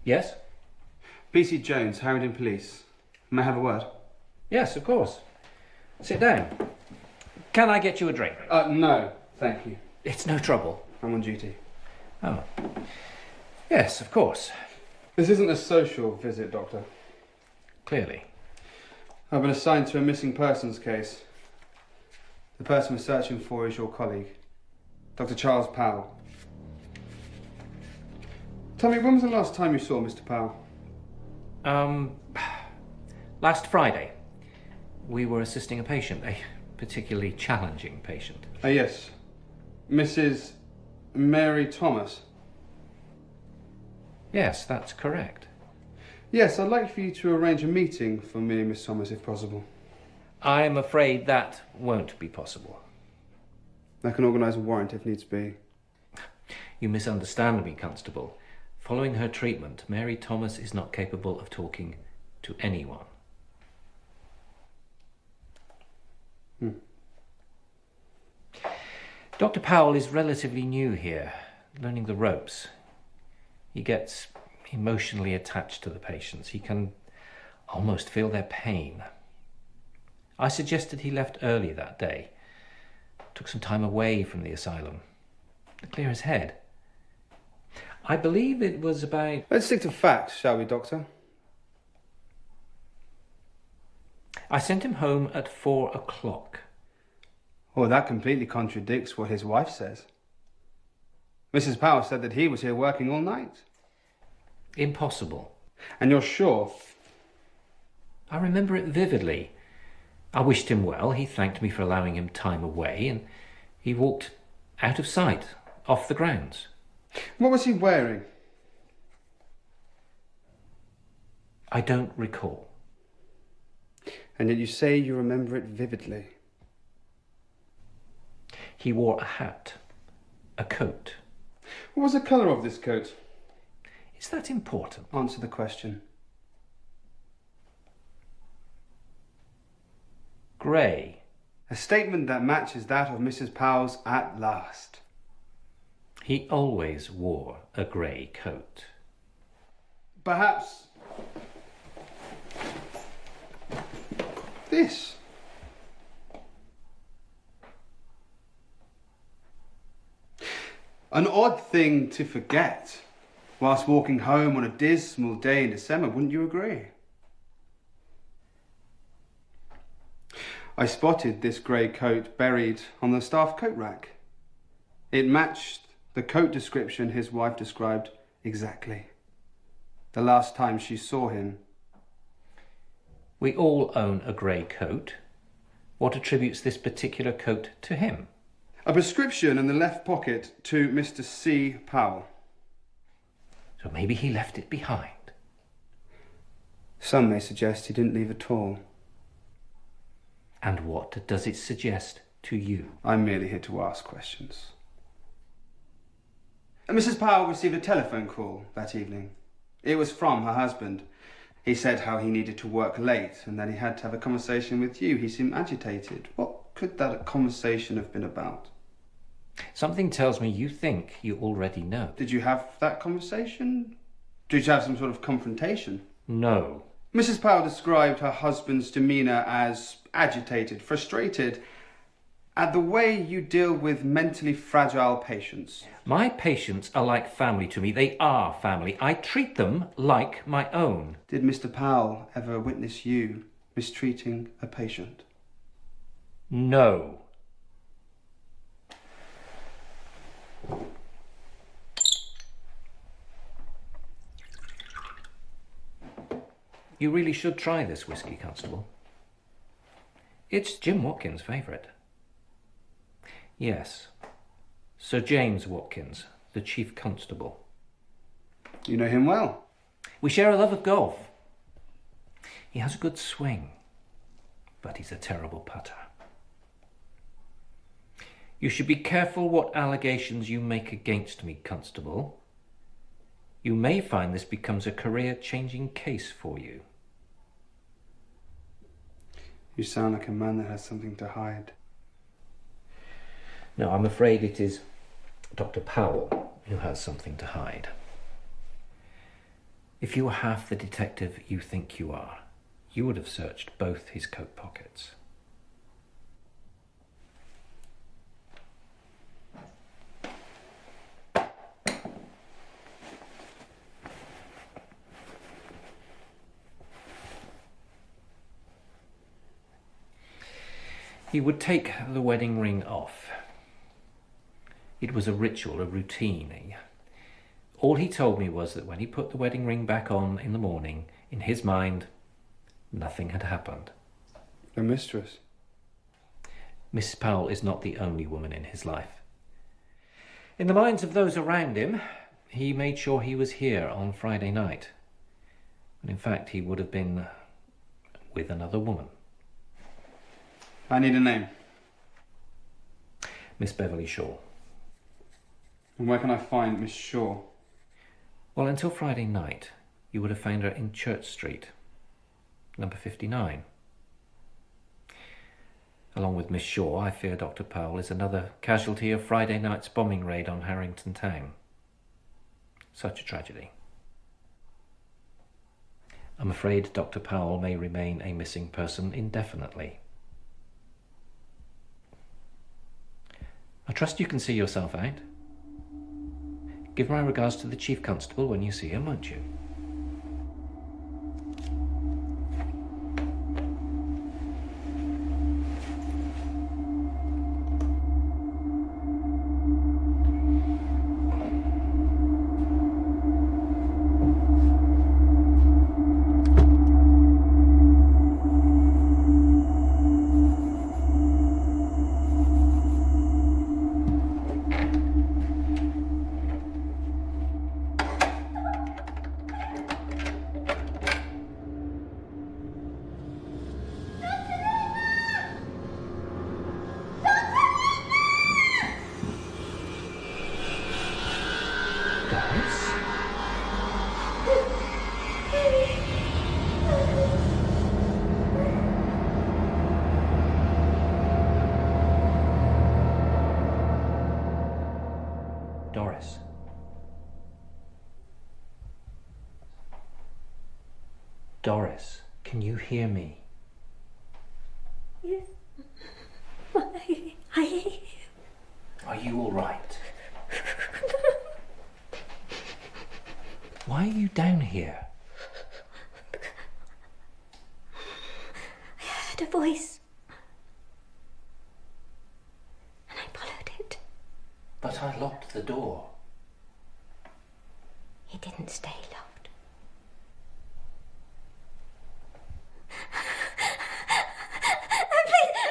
[SPEAKER 4] Yes?
[SPEAKER 7] PC Jones, Harrington Police. May I have a word?
[SPEAKER 4] Yes, of course. Sit down. Can I get you a drink?
[SPEAKER 7] No, thank you.
[SPEAKER 4] It's no trouble.
[SPEAKER 7] I'm on duty.
[SPEAKER 4] Oh. Yes, of course.
[SPEAKER 7] This isn't a social visit, Doctor.
[SPEAKER 4] Clearly.
[SPEAKER 7] I've been assigned to a missing persons case. The person we're searching for is your colleague, Dr. Charles Powell. Tell me, when was the last time you saw Mr. Powell?
[SPEAKER 4] Last Friday. We were assisting a patient, a particularly challenging patient.
[SPEAKER 7] Yes. Mrs. Mary Thomas.
[SPEAKER 4] Yes, that's correct.
[SPEAKER 7] Yes, I'd like for you to arrange a meeting for me and Miss Thomas, if possible.
[SPEAKER 4] I'm afraid that won't be possible.
[SPEAKER 7] I can organise a warrant if needs be.
[SPEAKER 4] You misunderstand me, Constable. Following her treatment, Mary Thomas is not capable of talking to anyone. Dr. Powell is relatively new here, learning the ropes. He gets emotionally attached to the patients. He can almost feel their pain. I suggested he left early that day. Took some time away from the asylum to clear his head. I believe it was about...
[SPEAKER 7] Let's stick to facts, shall we, Doctor?
[SPEAKER 4] I sent him home at 4 o'clock.
[SPEAKER 7] Oh, that completely contradicts what his wife says. Mrs. Powell said that he was here working all night.
[SPEAKER 4] Impossible.
[SPEAKER 7] And you're sure?
[SPEAKER 4] I remember it vividly. I wished him well. He thanked me for allowing him time away, and he walked out of sight, off the grounds.
[SPEAKER 7] What was he wearing?
[SPEAKER 4] I don't recall.
[SPEAKER 7] And yet you say you remember it vividly.
[SPEAKER 4] He wore a hat, a coat.
[SPEAKER 7] What was the colour of this coat?
[SPEAKER 4] Is that important?
[SPEAKER 7] Answer the question.
[SPEAKER 4] Grey.
[SPEAKER 7] A statement that matches that of Mrs. Powell's at last.
[SPEAKER 4] He always wore a grey coat.
[SPEAKER 7] Perhaps... this. An odd thing to forget whilst walking home on a dismal day in December, wouldn't you agree? I spotted this grey coat buried on the staff coat rack. It matched the coat description his wife described exactly. The last time she saw him.
[SPEAKER 4] We all own a grey coat. What attributes this particular coat to him?
[SPEAKER 7] A prescription in the left pocket to Mr. C. Powell.
[SPEAKER 4] So maybe he left it behind.
[SPEAKER 7] Some may suggest he didn't leave at all.
[SPEAKER 4] And what does it suggest to you?
[SPEAKER 7] I'm merely here to ask questions. Mrs. Powell received a telephone call that evening. It was from her husband. He said how he needed to work late and that he had to have a conversation with you. He seemed agitated. What could that conversation have been about?
[SPEAKER 4] Something tells me you think you already know.
[SPEAKER 7] Did you have that conversation? Did you have some sort of confrontation?
[SPEAKER 4] No.
[SPEAKER 7] Mrs. Powell described her husband's demeanour as agitated, frustrated at the way you deal with mentally fragile patients.
[SPEAKER 4] My patients are like family to me. They are family. I treat them like my own.
[SPEAKER 7] Did Mr. Powell ever witness you mistreating a patient?
[SPEAKER 4] No. You really should try this whiskey, Constable. It's Jim Watkins' favourite. Yes, Sir James Watkins, the Chief Constable.
[SPEAKER 7] You know him well.
[SPEAKER 4] We share a love of golf. He has a good swing, but he's a terrible putter. You should be careful what allegations you make against me, Constable. You may find this becomes a career-changing case for you.
[SPEAKER 7] You sound like a man that has something to hide.
[SPEAKER 4] No, I'm afraid it is Dr. Powell who has something to hide. If you were half the detective you think you are, you would have searched both his coat pockets. He would take the wedding ring off. It was a ritual, a routine. All he told me was that when he put the wedding ring back on in the morning, in his mind, nothing had happened.
[SPEAKER 7] A mistress?
[SPEAKER 4] Miss Powell is not the only woman in his life. In the minds of those around him, he made sure he was here on Friday night. And in fact, he would have been with another woman.
[SPEAKER 7] I need a name.
[SPEAKER 4] Miss Beverly Shaw.
[SPEAKER 7] And where can I find Miss Shaw?
[SPEAKER 4] Well, until Friday night, you would have found her in Church Street, number 59. Along with Miss Shaw, I fear Dr. Powell is another casualty of Friday night's bombing raid on Harrington Town. Such a tragedy. I'm afraid Dr. Powell may remain a missing person indefinitely. I trust you can see yourself out. Give my regards to the Chief Constable when you see him, won't you? Doris. Doris, can you hear me?
[SPEAKER 1] Yes.
[SPEAKER 4] Are you all right? Why are you down here?
[SPEAKER 1] I heard a voice. And I followed it.
[SPEAKER 4] But I locked the door.
[SPEAKER 1] It didn't stay locked.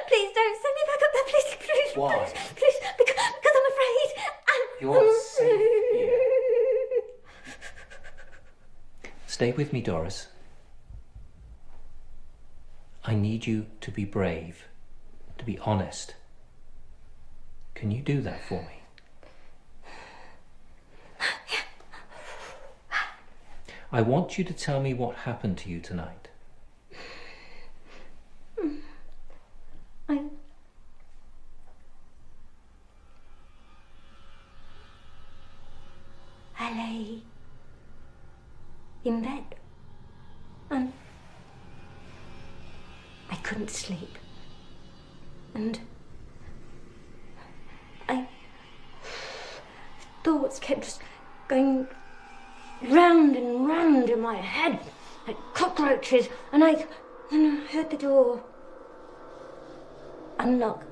[SPEAKER 1] Please don't send me back up there. Please.
[SPEAKER 4] Why?
[SPEAKER 1] Please, because I'm afraid.
[SPEAKER 4] You're safe here. Stay with me, Doris. I need you to be brave, to be honest. Can you do that for me? I want you to tell me what happened to you tonight.
[SPEAKER 1] I lay in bed and I couldn't sleep. And thoughts kept just going round and round in my head like cockroaches, and I heard the door unlock.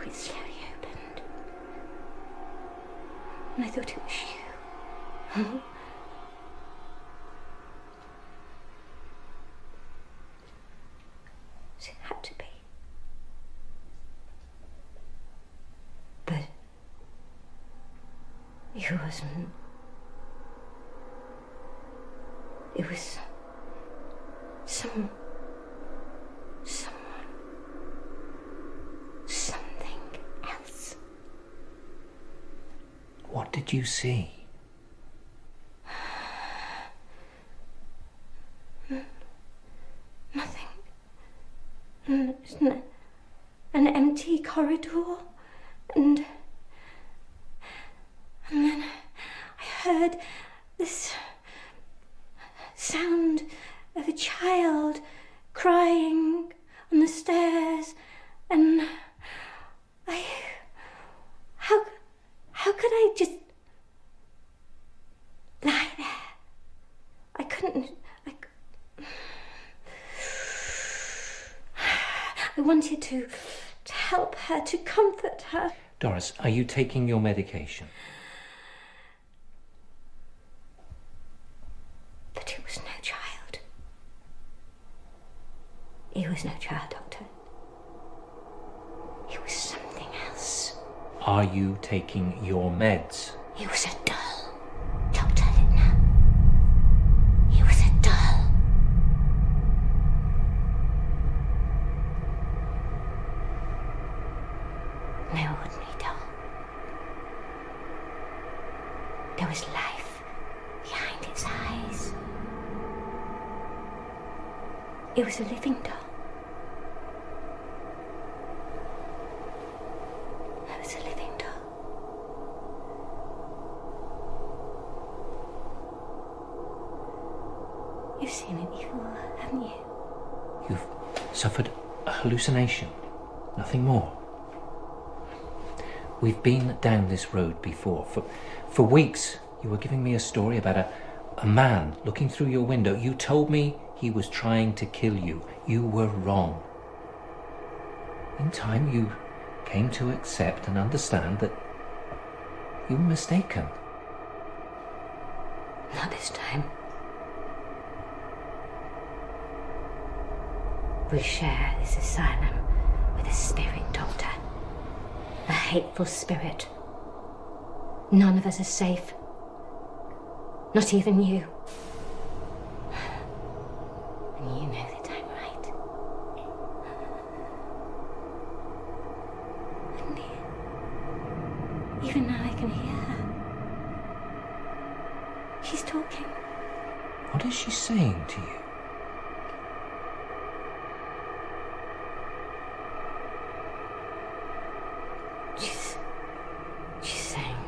[SPEAKER 1] It slowly opened, and I thought it was you. So it had to be. But it wasn't. It was someone, something else.
[SPEAKER 4] What did you see?
[SPEAKER 1] Nothing. An empty corridor, and then a child crying on the stairs, and how could I just lie there? I couldn't. I wanted to help her, to comfort her.
[SPEAKER 4] Doris, are you taking your medication?
[SPEAKER 1] But it was no child. It was no child, Doctor. It was something else.
[SPEAKER 4] Are you taking your meds?
[SPEAKER 1] It was a doll, Dr. Littner. It was a doll. No ordinary doll. There was life behind its eyes. It was a living doll. It was a living doll. You've seen it before, haven't you?
[SPEAKER 4] You've suffered a hallucination, nothing more. We've been down this road before. For weeks, you were giving me a story about a man looking through your window. You told me he was trying to kill you. You were wrong. In time, you came to accept and understand that you were mistaken.
[SPEAKER 1] Not this time. We share this asylum with a spirit, Doctor. A hateful spirit. None of us are safe. Not even you. And you know that I'm right. And even now I can hear her. She's talking.
[SPEAKER 4] What is she saying to you?
[SPEAKER 1] She's saying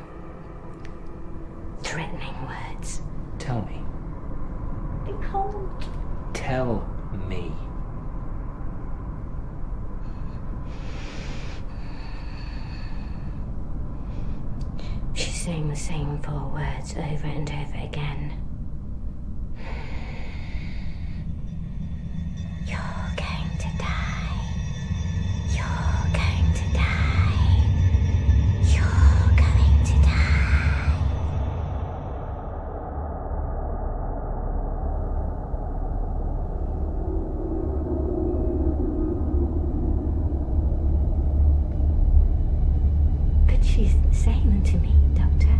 [SPEAKER 1] threatening words.
[SPEAKER 4] Tell me.
[SPEAKER 1] I can't.
[SPEAKER 4] Tell me.
[SPEAKER 1] She's saying the same 4 words over and over again. You're going to die. You're going to die. You're going to die. But she's saying them to me, Doctor.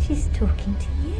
[SPEAKER 1] She's talking to you.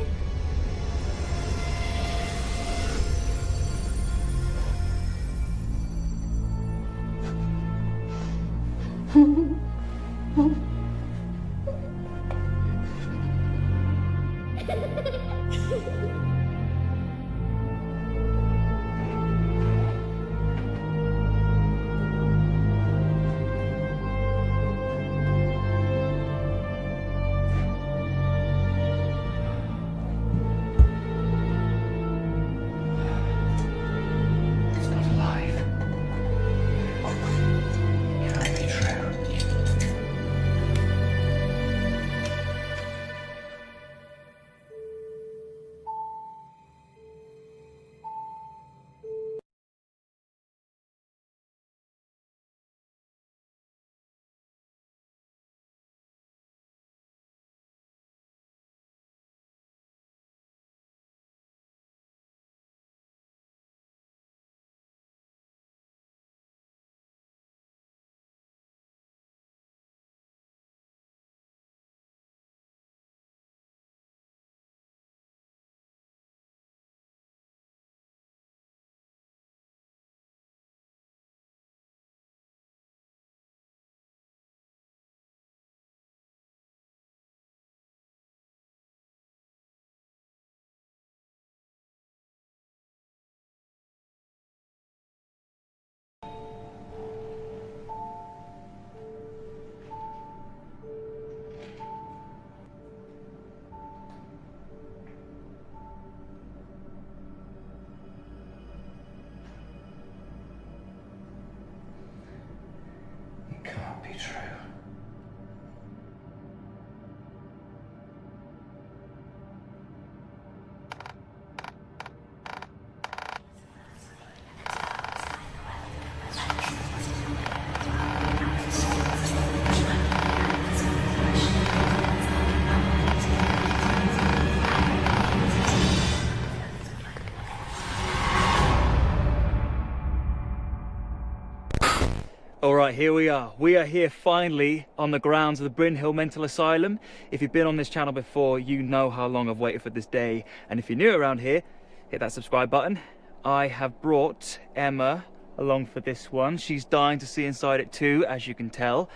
[SPEAKER 8] Right, here we are. We are here finally on the grounds of the Bryn Hill Mental Asylum. If you've been on this channel before, you know how long I've waited for this day. And if you're new around here, hit that subscribe button. I have brought Emma along for this one. She's dying to see inside it too, as you can tell.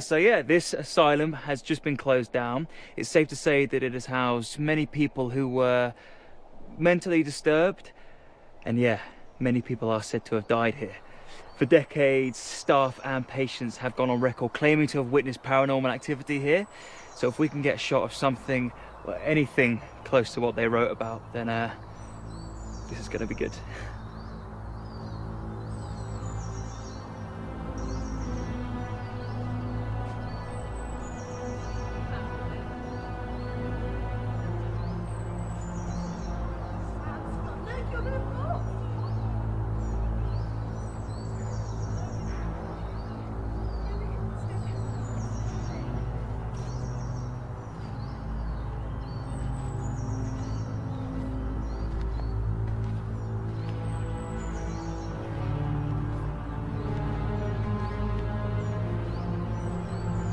[SPEAKER 8] So yeah, this asylum has just been closed down. It's safe to say that it has housed many people who were mentally disturbed. And yeah, many people are said to have died here. For decades, staff and patients have gone on record claiming to have witnessed paranormal activity here. So if we can get a shot of something, or anything close to what they wrote about, then this is going to be good.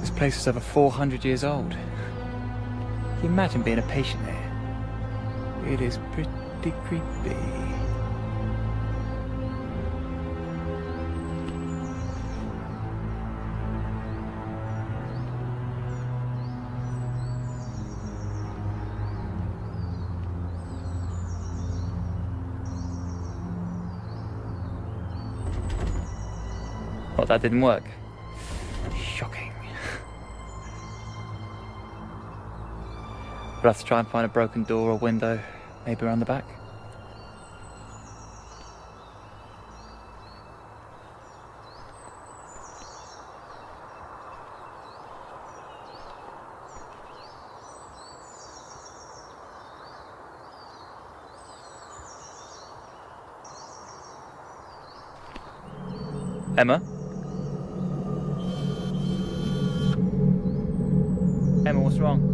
[SPEAKER 8] This place is over 400 years old. Can you imagine being a patient here? It is pretty creepy. Well, that didn't work. Shocking. We'll have to try and find a broken door or window, maybe around the back. Emma? Emma, what's wrong?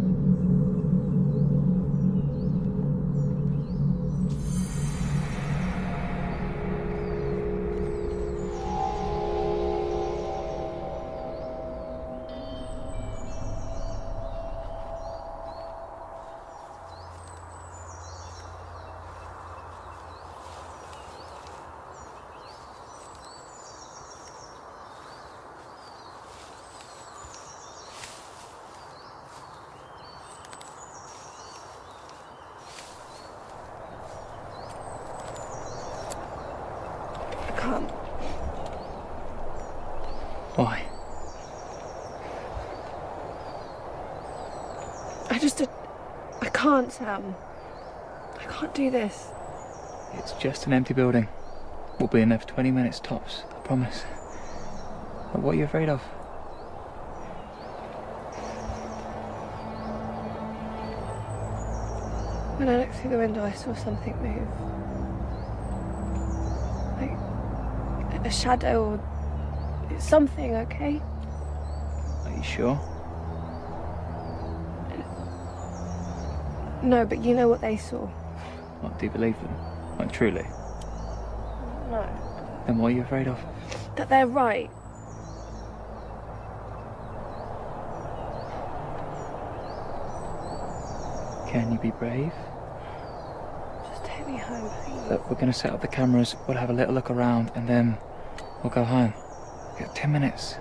[SPEAKER 8] Why?
[SPEAKER 9] I can't, I can't do this.
[SPEAKER 8] It's just an empty building. We'll be in there for 20 minutes tops, I promise. But what are you afraid of?
[SPEAKER 9] When I looked through the window, I saw something move. Like a shadow or something, okay?
[SPEAKER 8] Are you sure?
[SPEAKER 9] No, but you know what they saw.
[SPEAKER 8] What, do you believe them? Like, truly?
[SPEAKER 9] No.
[SPEAKER 8] Then what are you afraid of?
[SPEAKER 9] That they're right.
[SPEAKER 8] Can you be brave?
[SPEAKER 9] Just take me home, please.
[SPEAKER 8] Look, we're going to set up the cameras, we'll have a little look around, and then we'll go home. We've got 10 minutes.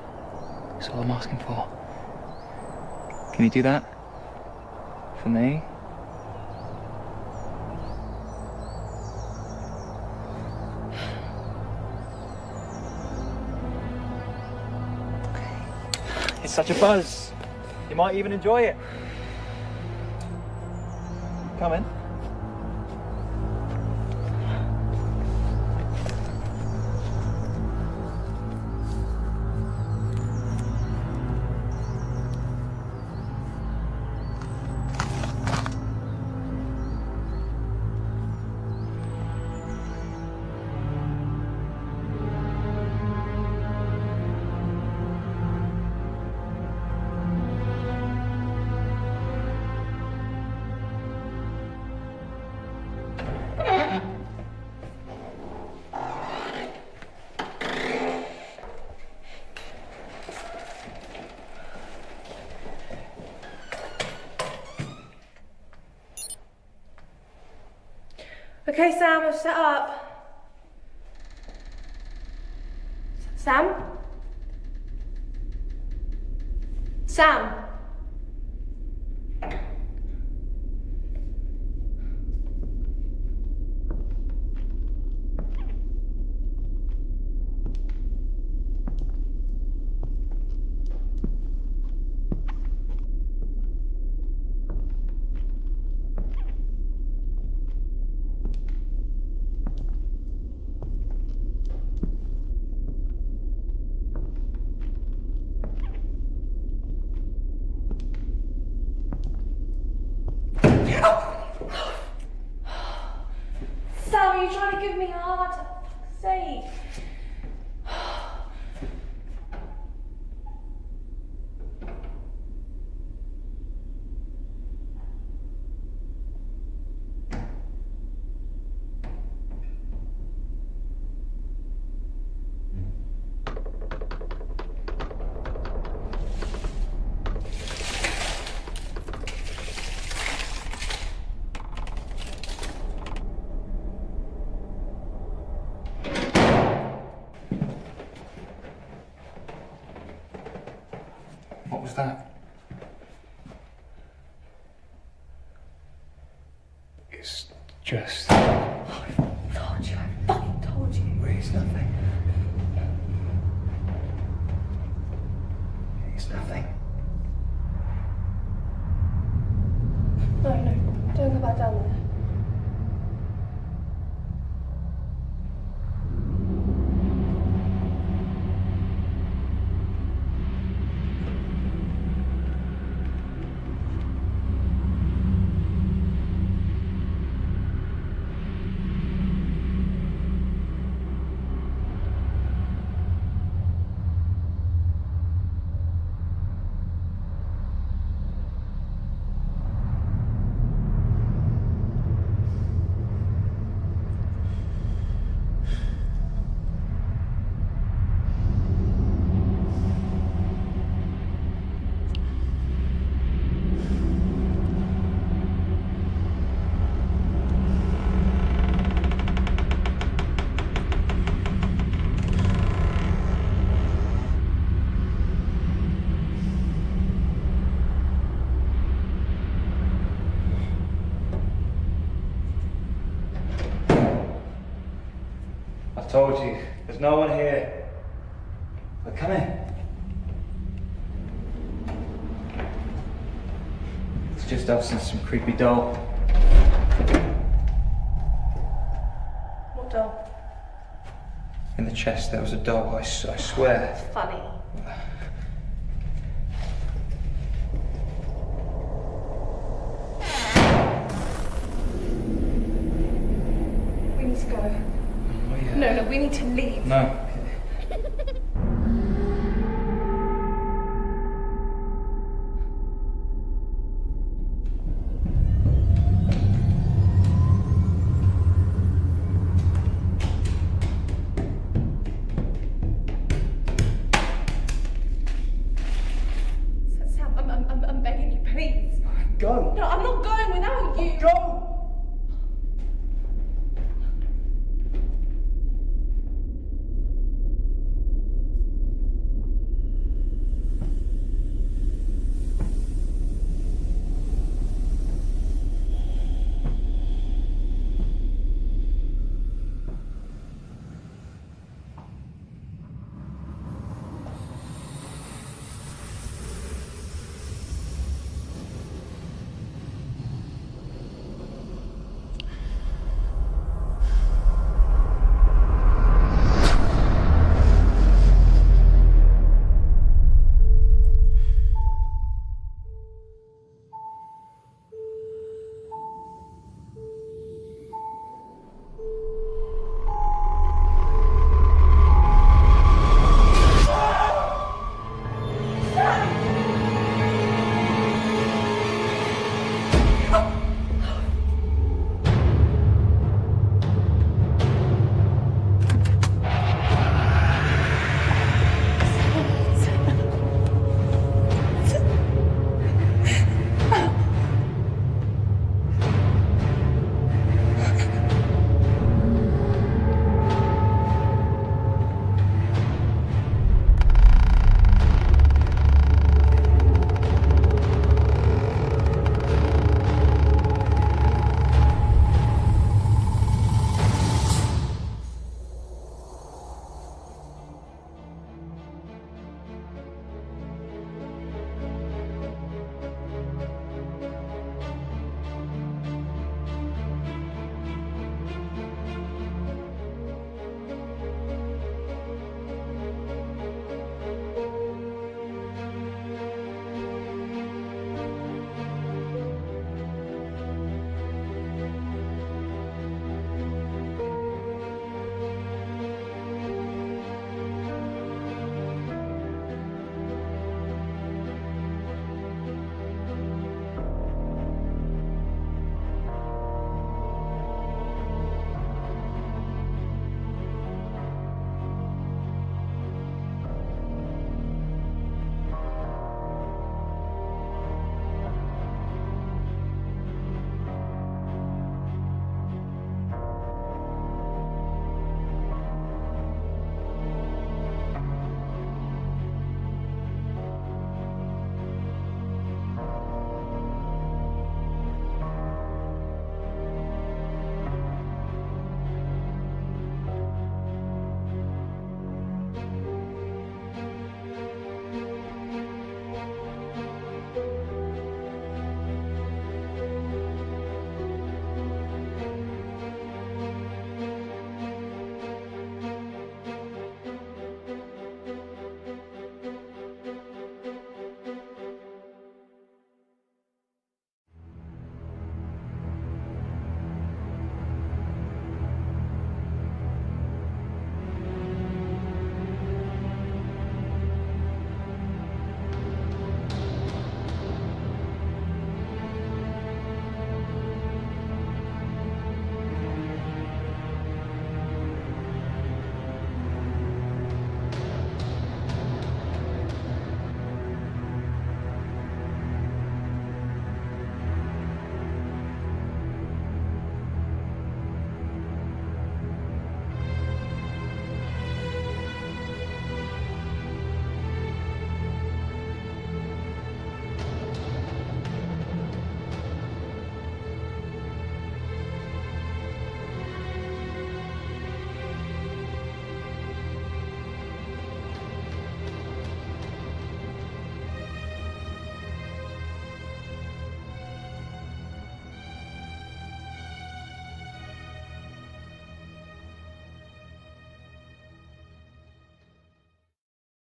[SPEAKER 8] That's all I'm asking for. Can you do that? For me? It's such a buzz. You might even enjoy it. Come in.
[SPEAKER 9] Okay, Sam, I've set up. Sam? Sam? Sam, are you trying to give me a heart attack? For fuck's sake.
[SPEAKER 7] What was that? It's just...
[SPEAKER 9] I told you, I fucking told you.
[SPEAKER 7] It's nothing. It's nothing.
[SPEAKER 9] No, don't go back down there.
[SPEAKER 8] I told you, there's no one here. But come in. It's just us and some creepy doll.
[SPEAKER 9] What doll?
[SPEAKER 8] In the chest there was a doll, I swear.
[SPEAKER 9] Funny. We need to go.
[SPEAKER 8] Oh, yeah.
[SPEAKER 9] No, we need to leave.
[SPEAKER 8] No.